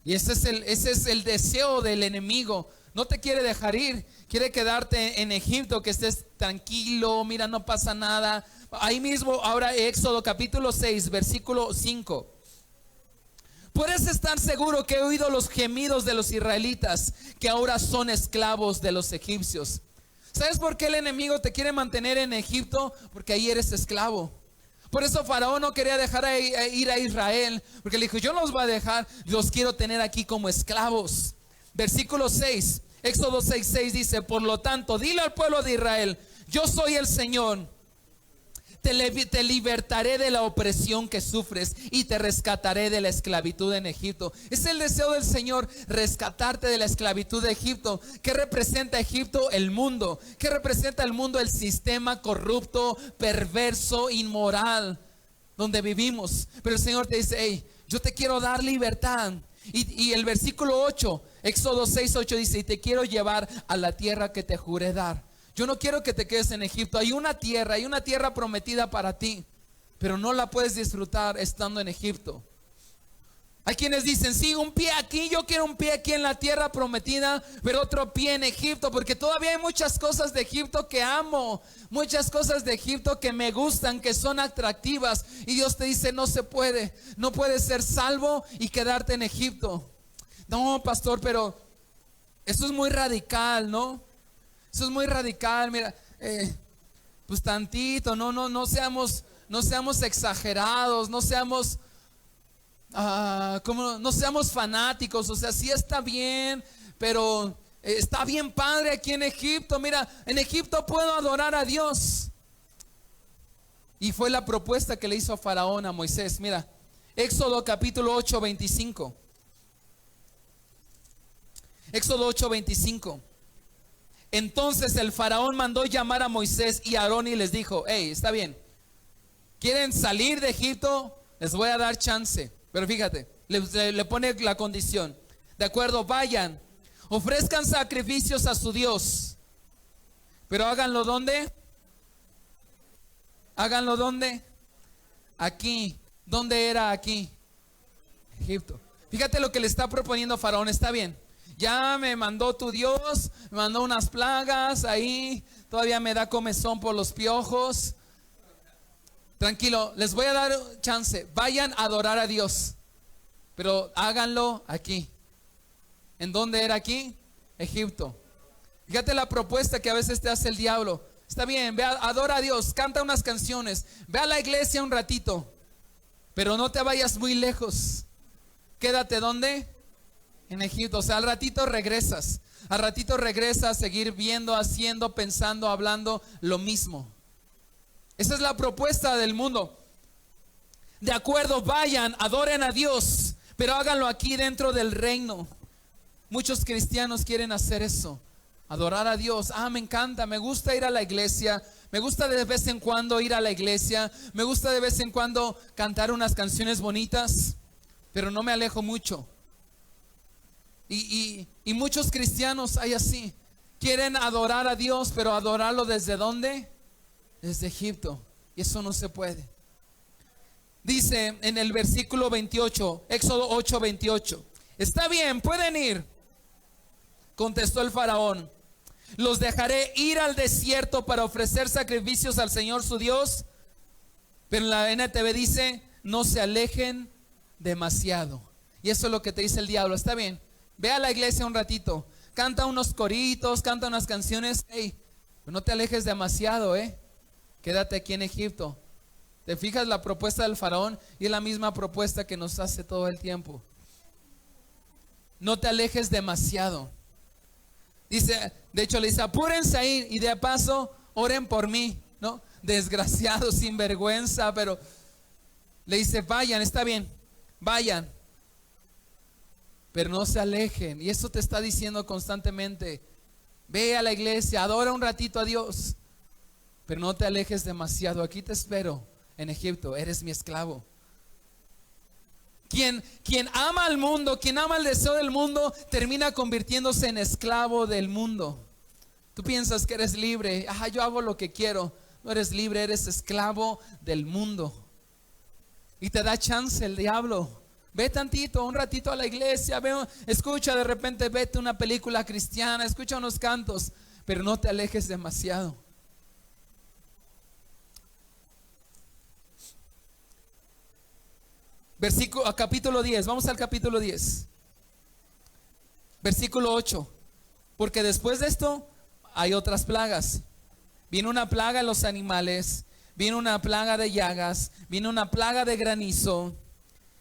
S1: Y ese es el deseo del enemigo. No te quiere dejar ir, quiere quedarte en Egipto, que estés tranquilo, mira, no pasa nada. Ahí mismo, ahora Éxodo capítulo 6, versículo 5. Puedes estar seguro que he oído los gemidos de los israelitas, que ahora son esclavos de los egipcios. ¿Sabes por qué el enemigo te quiere mantener en Egipto? Porque ahí eres esclavo. Por eso Faraón no quería dejar ir a Israel, porque le dijo: yo no los voy a dejar, los quiero tener aquí como esclavos. Versículo 6, Éxodo 6:6 dice: por lo tanto, dile al pueblo de Israel: yo soy el Señor. Te libertaré de la opresión que sufres y te rescataré de la esclavitud en Egipto. Es el deseo del Señor, rescatarte de la esclavitud de Egipto. ¿Qué representa Egipto? El mundo. ¿Qué representa el mundo? El sistema corrupto, perverso, inmoral donde vivimos. Pero el Señor te dice: hey, yo te quiero dar libertad. Y el versículo 8, Éxodo 6:8 dice: y te quiero llevar a la tierra que te juré dar. Yo no quiero que te quedes en Egipto. Hay una tierra prometida para ti, pero no la puedes disfrutar estando en Egipto. Hay quienes dicen: sí, un pie aquí, yo quiero un pie aquí en la tierra prometida, pero otro pie en Egipto, porque todavía hay muchas cosas de Egipto que amo, muchas cosas de Egipto que me gustan, que son atractivas. Y Dios te dice: no se puede, no puedes ser salvo y quedarte en Egipto. No, pastor, pero eso es muy radical, ¿no? Eso es muy radical. Mira, pues tantito, no seamos exagerados, no seamos no seamos fanáticos. O sea, sí está bien, pero está bien padre aquí en Egipto. Mira, en Egipto puedo adorar a Dios. Y fue la propuesta que le hizo Faraón a Moisés. Mira, Éxodo capítulo 8, 25. Éxodo 8:25. Entonces el Faraón mandó llamar a Moisés y a Aarón y les dijo: hey, está bien, ¿quieren salir de Egipto? Les voy a dar chance. Pero fíjate, le pone la condición: de acuerdo, vayan, ofrezcan sacrificios a su Dios, pero háganlo ¿dónde? Háganlo ¿dónde? Aquí. ¿Dónde era aquí? Egipto. Fíjate lo que le está proponiendo Faraón. Está bien, ya me mandó tu Dios, me mandó unas plagas ahí, todavía me da comezón por los piojos. Tranquilo, les voy a dar chance. Vayan a adorar a Dios, pero háganlo aquí. ¿En dónde era aquí? Egipto. Fíjate la propuesta que a veces te hace el diablo. Está bien, ve, adora a Dios, canta unas canciones, ve a la iglesia un ratito, pero no te vayas muy lejos. Quédate ¿dónde? En Egipto. O sea, al ratito regresas a seguir viendo, haciendo, pensando, hablando lo mismo. Esa es la propuesta del mundo. De acuerdo, vayan, adoren a Dios, pero háganlo aquí dentro del reino. Muchos cristianos quieren hacer eso, adorar a Dios. Me encanta, me gusta ir a la iglesia, me gusta de vez en cuando ir a la iglesia, me gusta de vez en cuando cantar unas canciones bonitas, pero no me alejo mucho. Y muchos cristianos hay así, quieren adorar a Dios, pero adorarlo ¿desde dónde? Desde Egipto. Y eso no se puede. Dice en el versículo 28, Éxodo 8:28: está bien, pueden ir. Contestó el Faraón: los dejaré ir al desierto para ofrecer sacrificios al Señor su Dios. Pero en la NTV dice: no se alejen demasiado. Y eso es lo que te dice el diablo. Está bien, ve a la iglesia un ratito, canta unos coritos, canta unas canciones, hey, pero no te alejes demasiado, quédate aquí en Egipto. ¿Te fijas la propuesta del Faraón? Y es la misma propuesta que nos hace todo el tiempo. No te alejes demasiado. Dice, de hecho le dice: apúrense a ir y de paso oren por mí, ¿no? Desgraciado, sinvergüenza. Pero le dice: vayan, está bien, vayan, pero no se alejen. Y eso te está diciendo constantemente: ve a la iglesia, adora un ratito a Dios, pero no te alejes demasiado. Aquí te espero en Egipto, eres mi esclavo. Quien ama al mundo, quien ama el deseo del mundo, termina convirtiéndose en esclavo del mundo. Tú piensas que eres libre, yo hago lo que quiero. No eres libre, eres esclavo del mundo. Y te da chance el diablo. Ve tantito, un ratito a la iglesia, escucha, de repente vete una película cristiana, escucha unos cantos, pero no te alejes demasiado. Capítulo 10, vamos al capítulo 10, versículo 8. Porque después de esto hay otras plagas. Vino una plaga en los animales, vino una plaga de llagas, vino una plaga de granizo,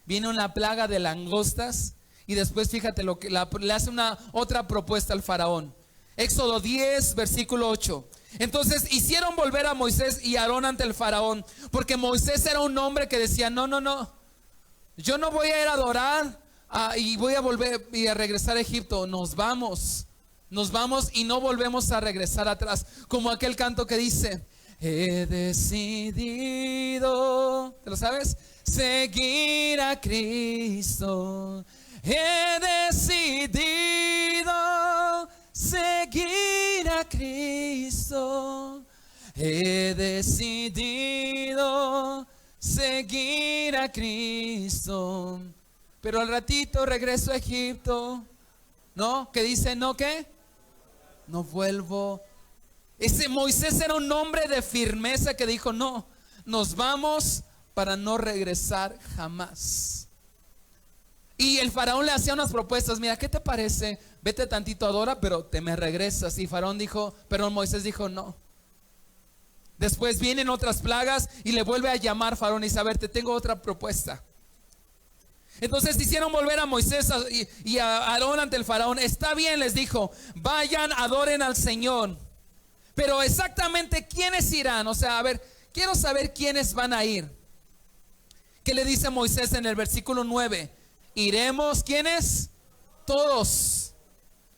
S1: vino una plaga de langostas. Y después fíjate lo que le hace otra propuesta al faraón. Éxodo 10, versículo 8. Entonces hicieron volver a Moisés y Aarón ante el faraón, porque Moisés era un hombre que decía: no, yo no voy a ir a adorar y voy a volver y a regresar a Egipto. Nos vamos y no volvemos a regresar atrás. Como aquel canto que dice: he decidido, ¿te lo sabes? Seguir a Cristo. He decidido seguir a Cristo. He decidido seguir a Cristo. Pero al ratito regreso a Egipto. ¿No? ¿Qué dice? ¿No qué? No vuelvo. Ese Moisés era un hombre de firmeza que dijo: no, nos vamos para no regresar jamás. Y el faraón le hacía unas propuestas: mira, ¿qué te parece? Vete tantito, adora, pero te me regresas. Y Moisés dijo: no. Después vienen otras plagas y le vuelve a llamar faraón y dice: a ver, te tengo otra propuesta. Entonces hicieron volver a Moisés y a Aarón ante el faraón. Está bien, les dijo, vayan, adoren al Señor. Pero exactamente quiénes irán. O sea, a ver, quiero saber quiénes van a ir. ¿Qué le dice Moisés en el versículo 9? Iremos, ¿quiénes? Todos.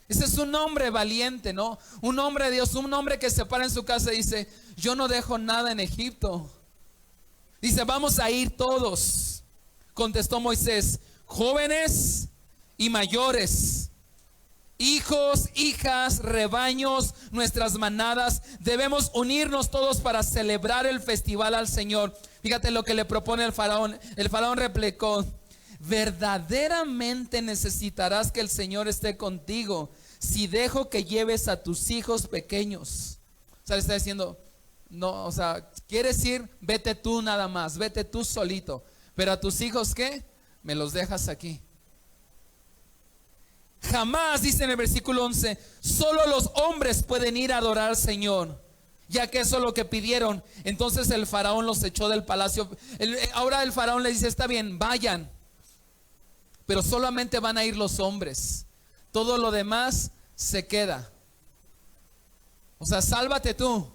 S1: Ese es un hombre valiente, ¿no? Un hombre de Dios, un hombre que se para en su casa y dice: yo no dejo nada en Egipto. Dice: vamos a ir todos. Contestó Moisés: jóvenes y mayores, hijos, hijas, rebaños, nuestras manadas, debemos unirnos todos para celebrar el festival al Señor. Fíjate lo que le propone el faraón. El faraón replicó: verdaderamente necesitarás que el Señor esté contigo si dejo que lleves a tus hijos pequeños. O sea, le está diciendo: no, o sea, quieres ir, vete tú nada más, vete tú solito. Pero a tus hijos, ¿qué? Me los dejas aquí. Jamás, dice en el versículo 11, solo los hombres pueden ir a adorar al Señor, ya que eso es lo que pidieron. Entonces el faraón los echó del palacio. Ahora el faraón le dice: está bien, vayan, pero solamente van a ir los hombres. Todo lo demás se queda. O sea, sálvate tú,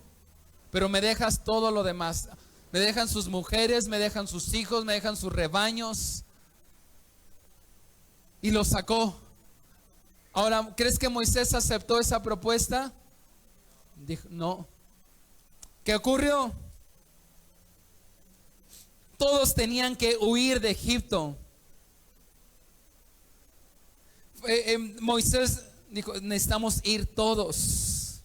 S1: pero me dejas todo lo demás. Me dejan sus mujeres, me dejan sus hijos, me dejan sus rebaños. Y los sacó. Ahora, ¿crees que Moisés aceptó esa propuesta? Dijo: no. ¿Qué ocurrió? Todos tenían que huir de Egipto. Moisés dijo: necesitamos ir todos.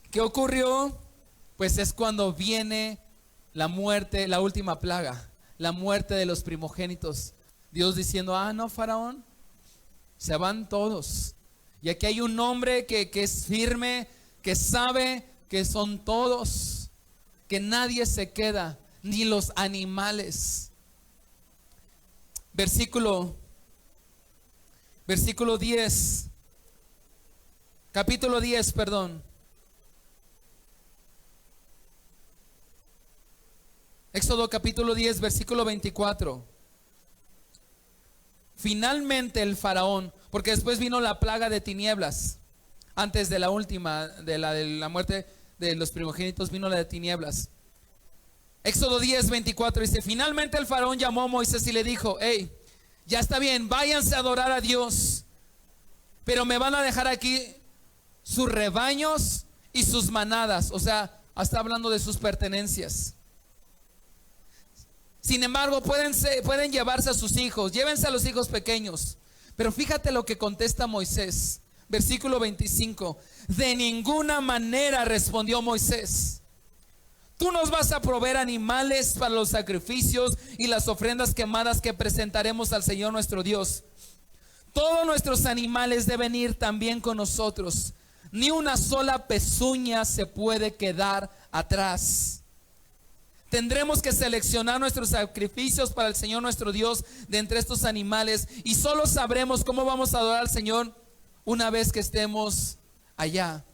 S1: ¿Qué ocurrió? Pues es cuando viene la muerte, la última plaga, la muerte de los primogénitos. Dios diciendo: no, faraón, se van todos. Y aquí hay un hombre que es firme, que sabe que son todos, que nadie se queda, ni los animales. Versículo 10, capítulo 10, perdón. Éxodo capítulo 10, versículo 24. Finalmente el faraón, porque después vino la plaga de tinieblas. Antes de la última, de la muerte de los primogénitos, vino la de tinieblas. Éxodo 10, 24 dice: finalmente el faraón llamó a Moisés y le dijo: hey, ya está bien, váyanse a adorar a Dios, pero me van a dejar aquí sus rebaños y sus manadas. O sea, está hablando de sus pertenencias. Sin embargo, pueden llevarse a sus hijos, llévense a los hijos pequeños. Pero fíjate lo que contesta Moisés, versículo 25. De ninguna manera, respondió Moisés, tú nos vas a proveer animales para los sacrificios y las ofrendas quemadas que presentaremos al Señor nuestro Dios. Todos nuestros animales deben ir también con nosotros. Ni una sola pezuña se puede quedar atrás. Tendremos que seleccionar nuestros sacrificios para el Señor nuestro Dios de entre estos animales, y solo sabremos cómo vamos a adorar al Señor una vez que estemos allá.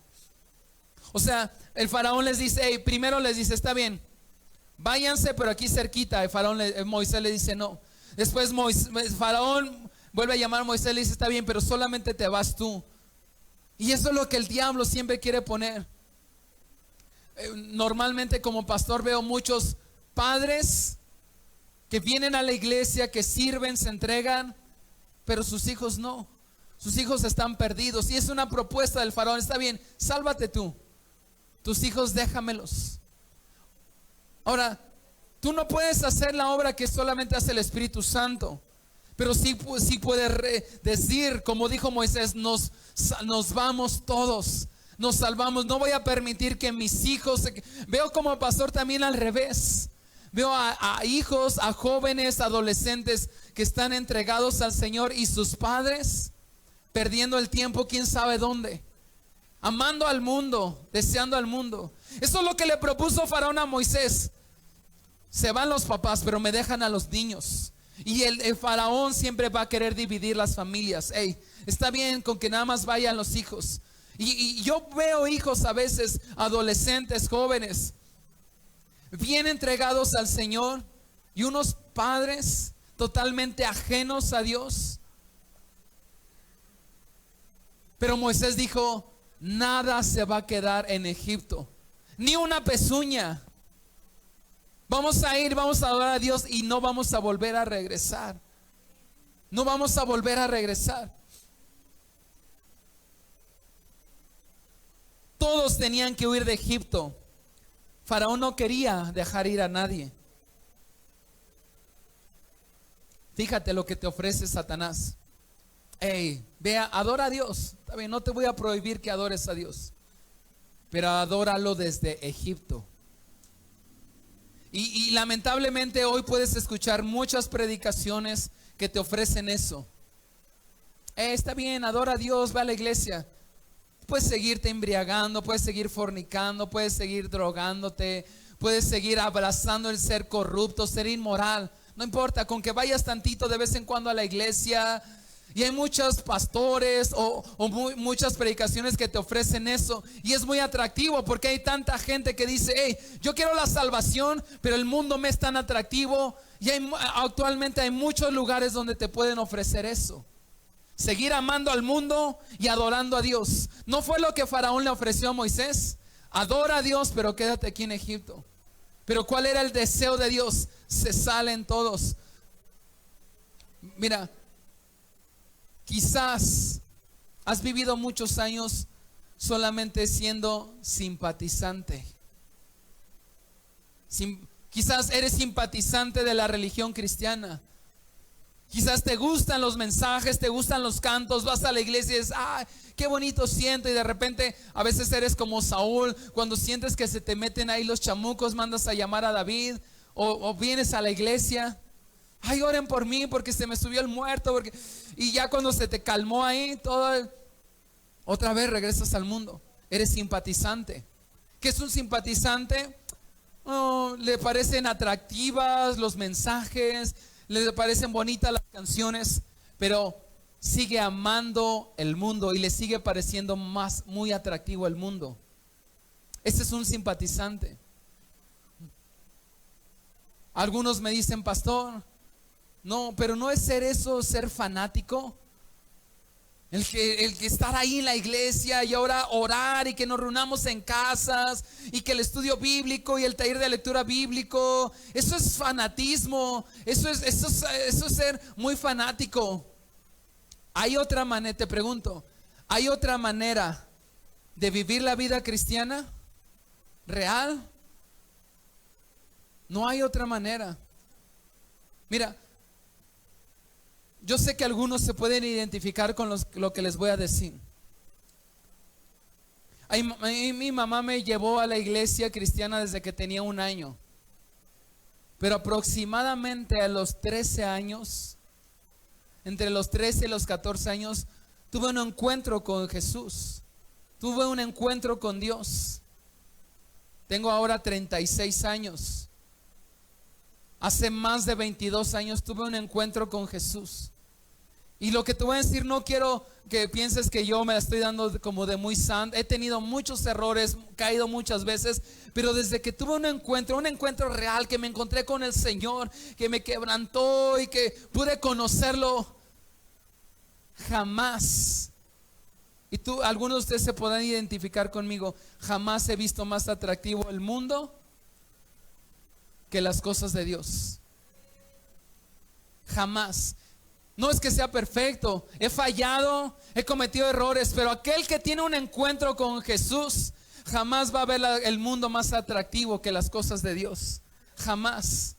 S1: O sea, el faraón les dice, primero les dice, está bien, váyanse, pero aquí cerquita. Moisés le dice no. Después faraón vuelve a llamar a Moisés y le dice, está bien, pero solamente te vas tú. Y eso es lo que el diablo siempre quiere poner. Normalmente como pastor veo muchos padres que vienen a la iglesia, que sirven, se entregan, pero sus hijos no. Sus hijos están perdidos. Y es una propuesta del faraón, está bien, sálvate tú, tus hijos déjamelos. Ahora, tú no puedes hacer la obra que solamente hace el Espíritu Santo, pero sí puedes decir, como dijo Moisés, nos vamos todos, nos salvamos. No voy a permitir que mis hijos Veo como pastor también al revés. Veo a hijos, a jóvenes, adolescentes que están entregados al Señor, y sus padres perdiendo el tiempo quién sabe dónde, amando al mundo, deseando al mundo. Eso es lo que le propuso Faraón a Moisés. Se van los papás, pero me dejan a los niños. Y el faraón siempre va a querer dividir las familias. Está bien con que nada más vayan los hijos. Y yo veo hijos a veces, adolescentes, jóvenes, bien entregados al Señor, y unos padres totalmente ajenos a Dios. Pero Moisés dijo, nada se va a quedar en Egipto, ni una pezuña. Vamos a ir, vamos a adorar a Dios y no vamos a volver a regresar. No vamos a volver a regresar. Todos tenían que huir de Egipto. Faraón no quería dejar ir a nadie. Fíjate lo que te ofrece Satanás. Vea, adora a Dios. Está bien, no te voy a prohibir que adores a Dios, pero adóralo desde Egipto. Y lamentablemente hoy puedes escuchar muchas predicaciones que te ofrecen eso. Está bien, adora a Dios, ve a la iglesia. Puedes seguirte embriagando, puedes seguir fornicando, puedes seguir drogándote, puedes seguir abrazando el ser corrupto, ser inmoral. No importa, con que vayas tantito de vez en cuando a la iglesia. Y hay muchos pastores muchas predicaciones que te ofrecen eso. Y es muy atractivo porque hay tanta gente que dice, yo quiero la salvación, pero el mundo me es tan atractivo. Y actualmente hay muchos lugares donde te pueden ofrecer eso. Seguir amando al mundo y adorando a Dios. ¿No fue lo que Faraón le ofreció a Moisés? Adora a Dios, pero quédate aquí en Egipto. Pero ¿cuál era el deseo de Dios? Se salen todos. Mira, quizás has vivido muchos años solamente siendo simpatizante. Quizás eres simpatizante de la religión cristiana. Quizás te gustan los mensajes, te gustan los cantos, vas a la iglesia y dices, qué bonito siento. Y de repente a veces eres como Saúl, cuando sientes que se te meten ahí los chamucos, mandas a llamar a David, o vienes a la iglesia. Oren por mí porque se me subió el muerto. Y ya cuando se te calmó ahí, otra vez regresas al mundo. Eres simpatizante. ¿Qué es un simpatizante? Le parecen atractivas los mensajes, le parecen bonitas las canciones, pero sigue amando el mundo y le sigue pareciendo muy atractivo el mundo. Ese es un simpatizante. Algunos me dicen, pastor, no, pero no es ser eso, ser fanático. El que estar ahí en la iglesia y ahora orar y que nos reunamos en casas y que el estudio bíblico y el taller de lectura bíblico, eso es fanatismo, eso es ser muy fanático. Hay otra manera, te pregunto, ¿hay otra manera de vivir la vida cristiana real? No hay otra manera. Mira, yo sé que algunos se pueden identificar con lo que les voy a decir. Mi mamá me llevó a la iglesia cristiana desde que tenía 1 año. Pero aproximadamente a los 13 años, entre los 13 y los 14 años, tuve un encuentro con Jesús. Tuve un encuentro con Dios. Tengo ahora 36 años. Hace más de 22 años tuve un encuentro con Jesús. Y lo que te voy a decir, no quiero que pienses que yo me la estoy dando como de muy santo. He tenido muchos errores, caído muchas veces, pero desde que tuve un encuentro real, que me encontré con el Señor, que me quebrantó y que pude conocerlo, jamás, y algunos de ustedes se podrán identificar conmigo, jamás he visto más atractivo el mundo que las cosas de Dios. Jamás. No es que sea perfecto, he fallado, he cometido errores, pero aquel que tiene un encuentro con Jesús jamás va a ver el mundo más atractivo que las cosas de Dios. Jamás.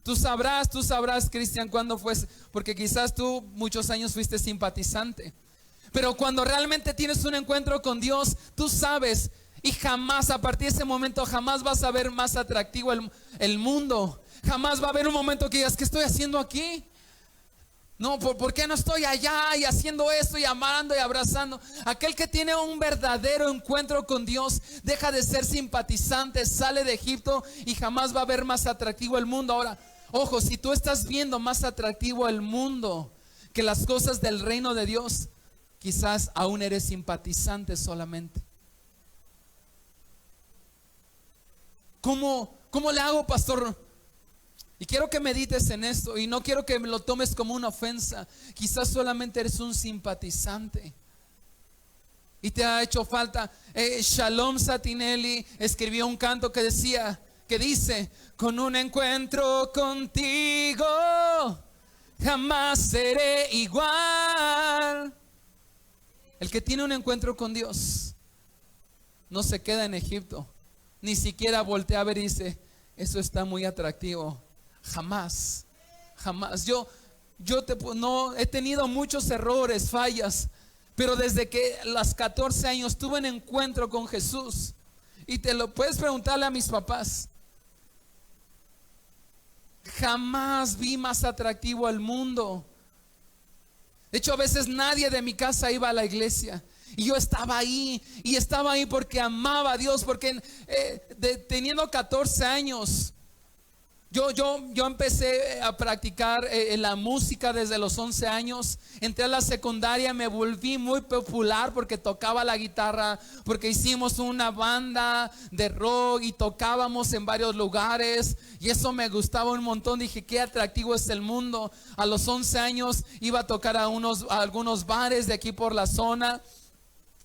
S1: Tú sabrás, Cristian, cuándo fue, porque quizás tú muchos años fuiste simpatizante, pero cuando realmente tienes un encuentro con Dios, tú sabes, y jamás, a partir de ese momento, jamás vas a ver más atractivo el mundo. Jamás va a haber un momento que digas, ¿qué estoy haciendo aquí? No, ¿por qué no estoy allá y haciendo esto y amando y abrazando? Aquel que tiene un verdadero encuentro con Dios deja de ser simpatizante, sale de Egipto y jamás va a ver más atractivo el mundo. Ahora, ojo, si tú estás viendo más atractivo el mundo que las cosas del reino de Dios, quizás aún eres simpatizante solamente. ¿Cómo le hago, pastor? Y quiero que medites en esto y no quiero que me lo tomes como una ofensa. Quizás solamente eres un simpatizante y te ha hecho falta. Shalom Satinelli escribió un canto que dice: con un encuentro contigo jamás seré igual. El que tiene un encuentro con Dios no se queda en Egipto, ni siquiera voltea a ver y dice, eso está muy atractivo. Jamás, jamás. Yo no he tenido muchos errores, fallas, pero desde que a los 14 años tuve un encuentro con Jesús, y te lo puedes preguntarle a mis papás, jamás vi más atractivo al mundo. De hecho, a veces nadie de mi casa iba a la iglesia y yo estaba ahí, y estaba ahí porque amaba a Dios, porque teniendo 14 años, yo empecé a practicar la música desde los 11 años. Entré a la secundaria, me volví muy popular porque tocaba la guitarra, porque hicimos una banda de rock y tocábamos en varios lugares, y eso me gustaba un montón. Dije, qué atractivo es el mundo. A los 11 años iba a tocar a algunos bares de aquí por la zona.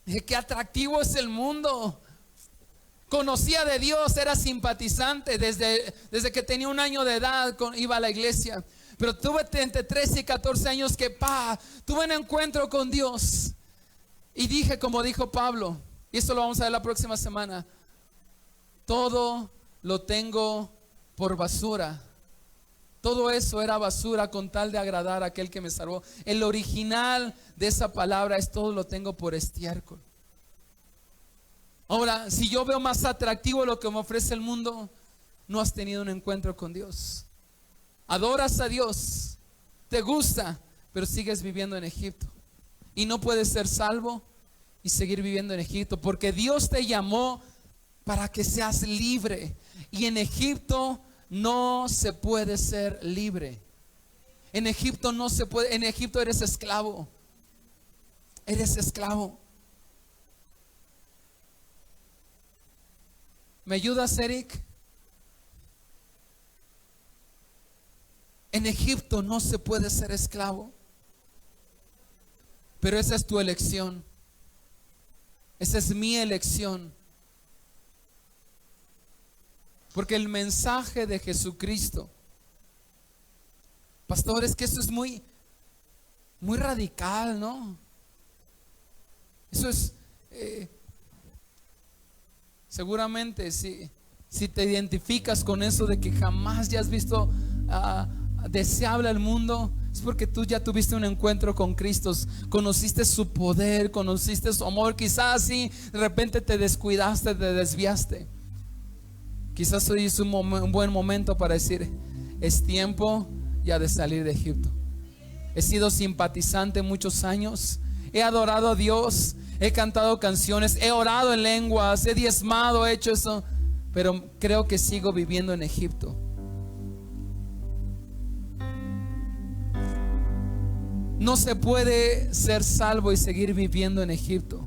S1: Dije, qué atractivo es el mundo. Conocía de Dios, era simpatizante desde que tenía 1 año de edad, iba a la iglesia. Pero tuve entre 13 y 14 años que tuve un encuentro con Dios. Y dije, como dijo Pablo, y esto lo vamos a ver la próxima semana: todo lo tengo por basura. Todo eso era basura con tal de agradar a aquel que me salvó. El original de esa palabra es: todo lo tengo por estiércol. Ahora, si yo veo más atractivo lo que me ofrece el mundo, no has tenido un encuentro con Dios. Adoras a Dios, te gusta, pero sigues viviendo en Egipto. Y no puedes ser salvo y seguir viviendo en Egipto, porque Dios te llamó para que seas libre. Y en Egipto no se puede ser libre. En Egipto no se puede. En Egipto eres esclavo. Eres esclavo. ¿Me ayudas, Eric? En Egipto no se puede ser esclavo. Pero esa es tu elección. Esa es mi elección. Porque el mensaje de Jesucristo, pastor, es que eso es muy radical, ¿no? Eso es, seguramente si te identificas con eso de que jamás ya has visto deseable al mundo, es porque tú ya tuviste un encuentro con Cristo, conociste su poder, conociste su amor. Quizás así de repente te descuidaste, te desviaste. Quizás hoy es un buen momento para decir: es tiempo ya de salir de Egipto. He sido simpatizante muchos años, he adorado a Dios, he cantado canciones, he orado en lenguas, he diezmado, he hecho eso, pero creo que sigo viviendo en Egipto. No se puede ser salvo y seguir viviendo en Egipto.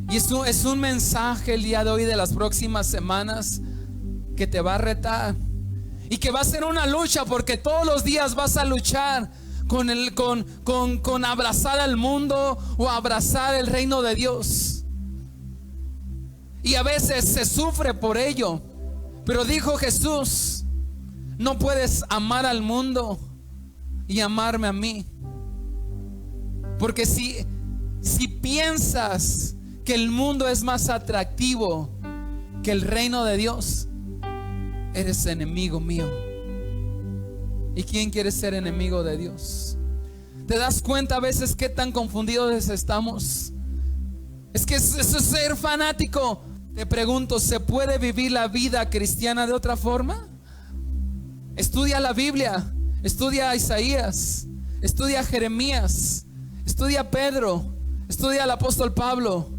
S1: Y eso es un mensaje el día de hoy, de las próximas semanas, que te va a retar y que va a ser una lucha, porque todos los días vas a luchar con abrazar al mundo o abrazar el reino de Dios. Y a veces se sufre por ello, pero dijo Jesús: no puedes amar al mundo y amarme a mí. Porque si piensas que el mundo es más atractivo que el reino de Dios, eres enemigo mío. ¿Y quién quiere ser enemigo de Dios? ¿Te das cuenta a veces qué tan confundidos estamos? Es que eso es ser fanático. Te pregunto, ¿se puede vivir la vida cristiana de otra forma? Estudia la Biblia, estudia a Isaías, estudia a Jeremías, estudia a Pedro, estudia al apóstol Pablo.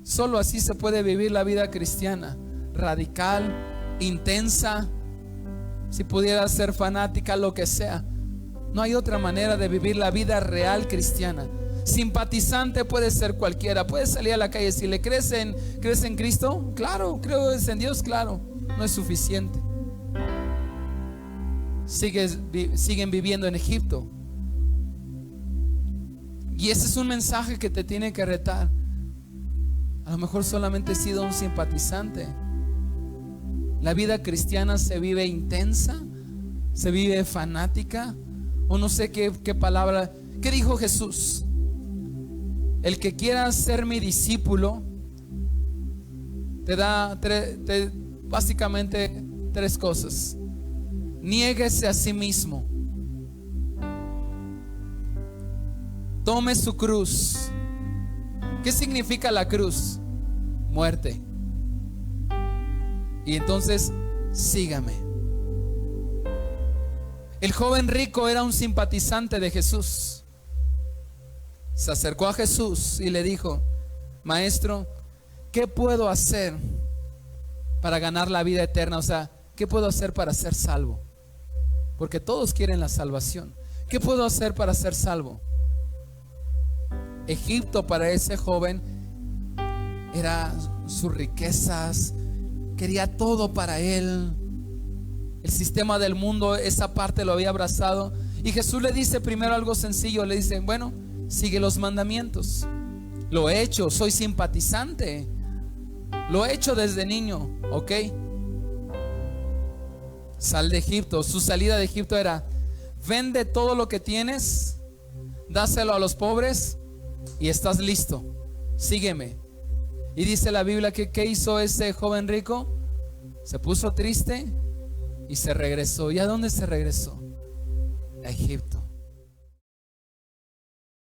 S1: Solo así se puede vivir la vida cristiana, radical, intensa. Si pudiera ser fanática, lo que sea, no hay otra manera de vivir la vida real cristiana. Simpatizante puede ser cualquiera. Puedes salir a la calle y decirle: ¿crees en Cristo? Claro. ¿Creo en Dios? Claro. No es suficiente. Siguen viviendo en Egipto. Y ese es un mensaje que te tiene que retar. A lo mejor solamente he sido un simpatizante. La vida cristiana se vive intensa, se vive fanática, o no sé qué palabra. ¿Qué dijo Jesús? El que quiera ser mi discípulo te da básicamente tres cosas. Niéguese a sí mismo, tome su cruz. ¿Qué significa la cruz? Muerte. Y entonces sígame. El joven rico era un simpatizante de Jesús. Se acercó a Jesús y le dijo: Maestro, ¿qué puedo hacer para ganar la vida eterna? O sea, ¿qué puedo hacer para ser salvo? Porque todos quieren la salvación. ¿Qué puedo hacer para ser salvo? Egipto para ese joven era sus riquezas, quería todo para él. El sistema del mundo, esa parte lo había abrazado. Y Jesús le dice primero algo sencillo. Le dice: bueno, sigue los mandamientos. Lo he hecho, soy simpatizante, lo he hecho desde niño, ¿ok? Sal de Egipto. Su salida de Egipto era: vende todo lo que tienes, dáselo a los pobres y estás listo, sígueme. Y dice la Biblia que ¿qué hizo ese joven rico? Se puso triste y se regresó. ¿Y a dónde se regresó? A Egipto.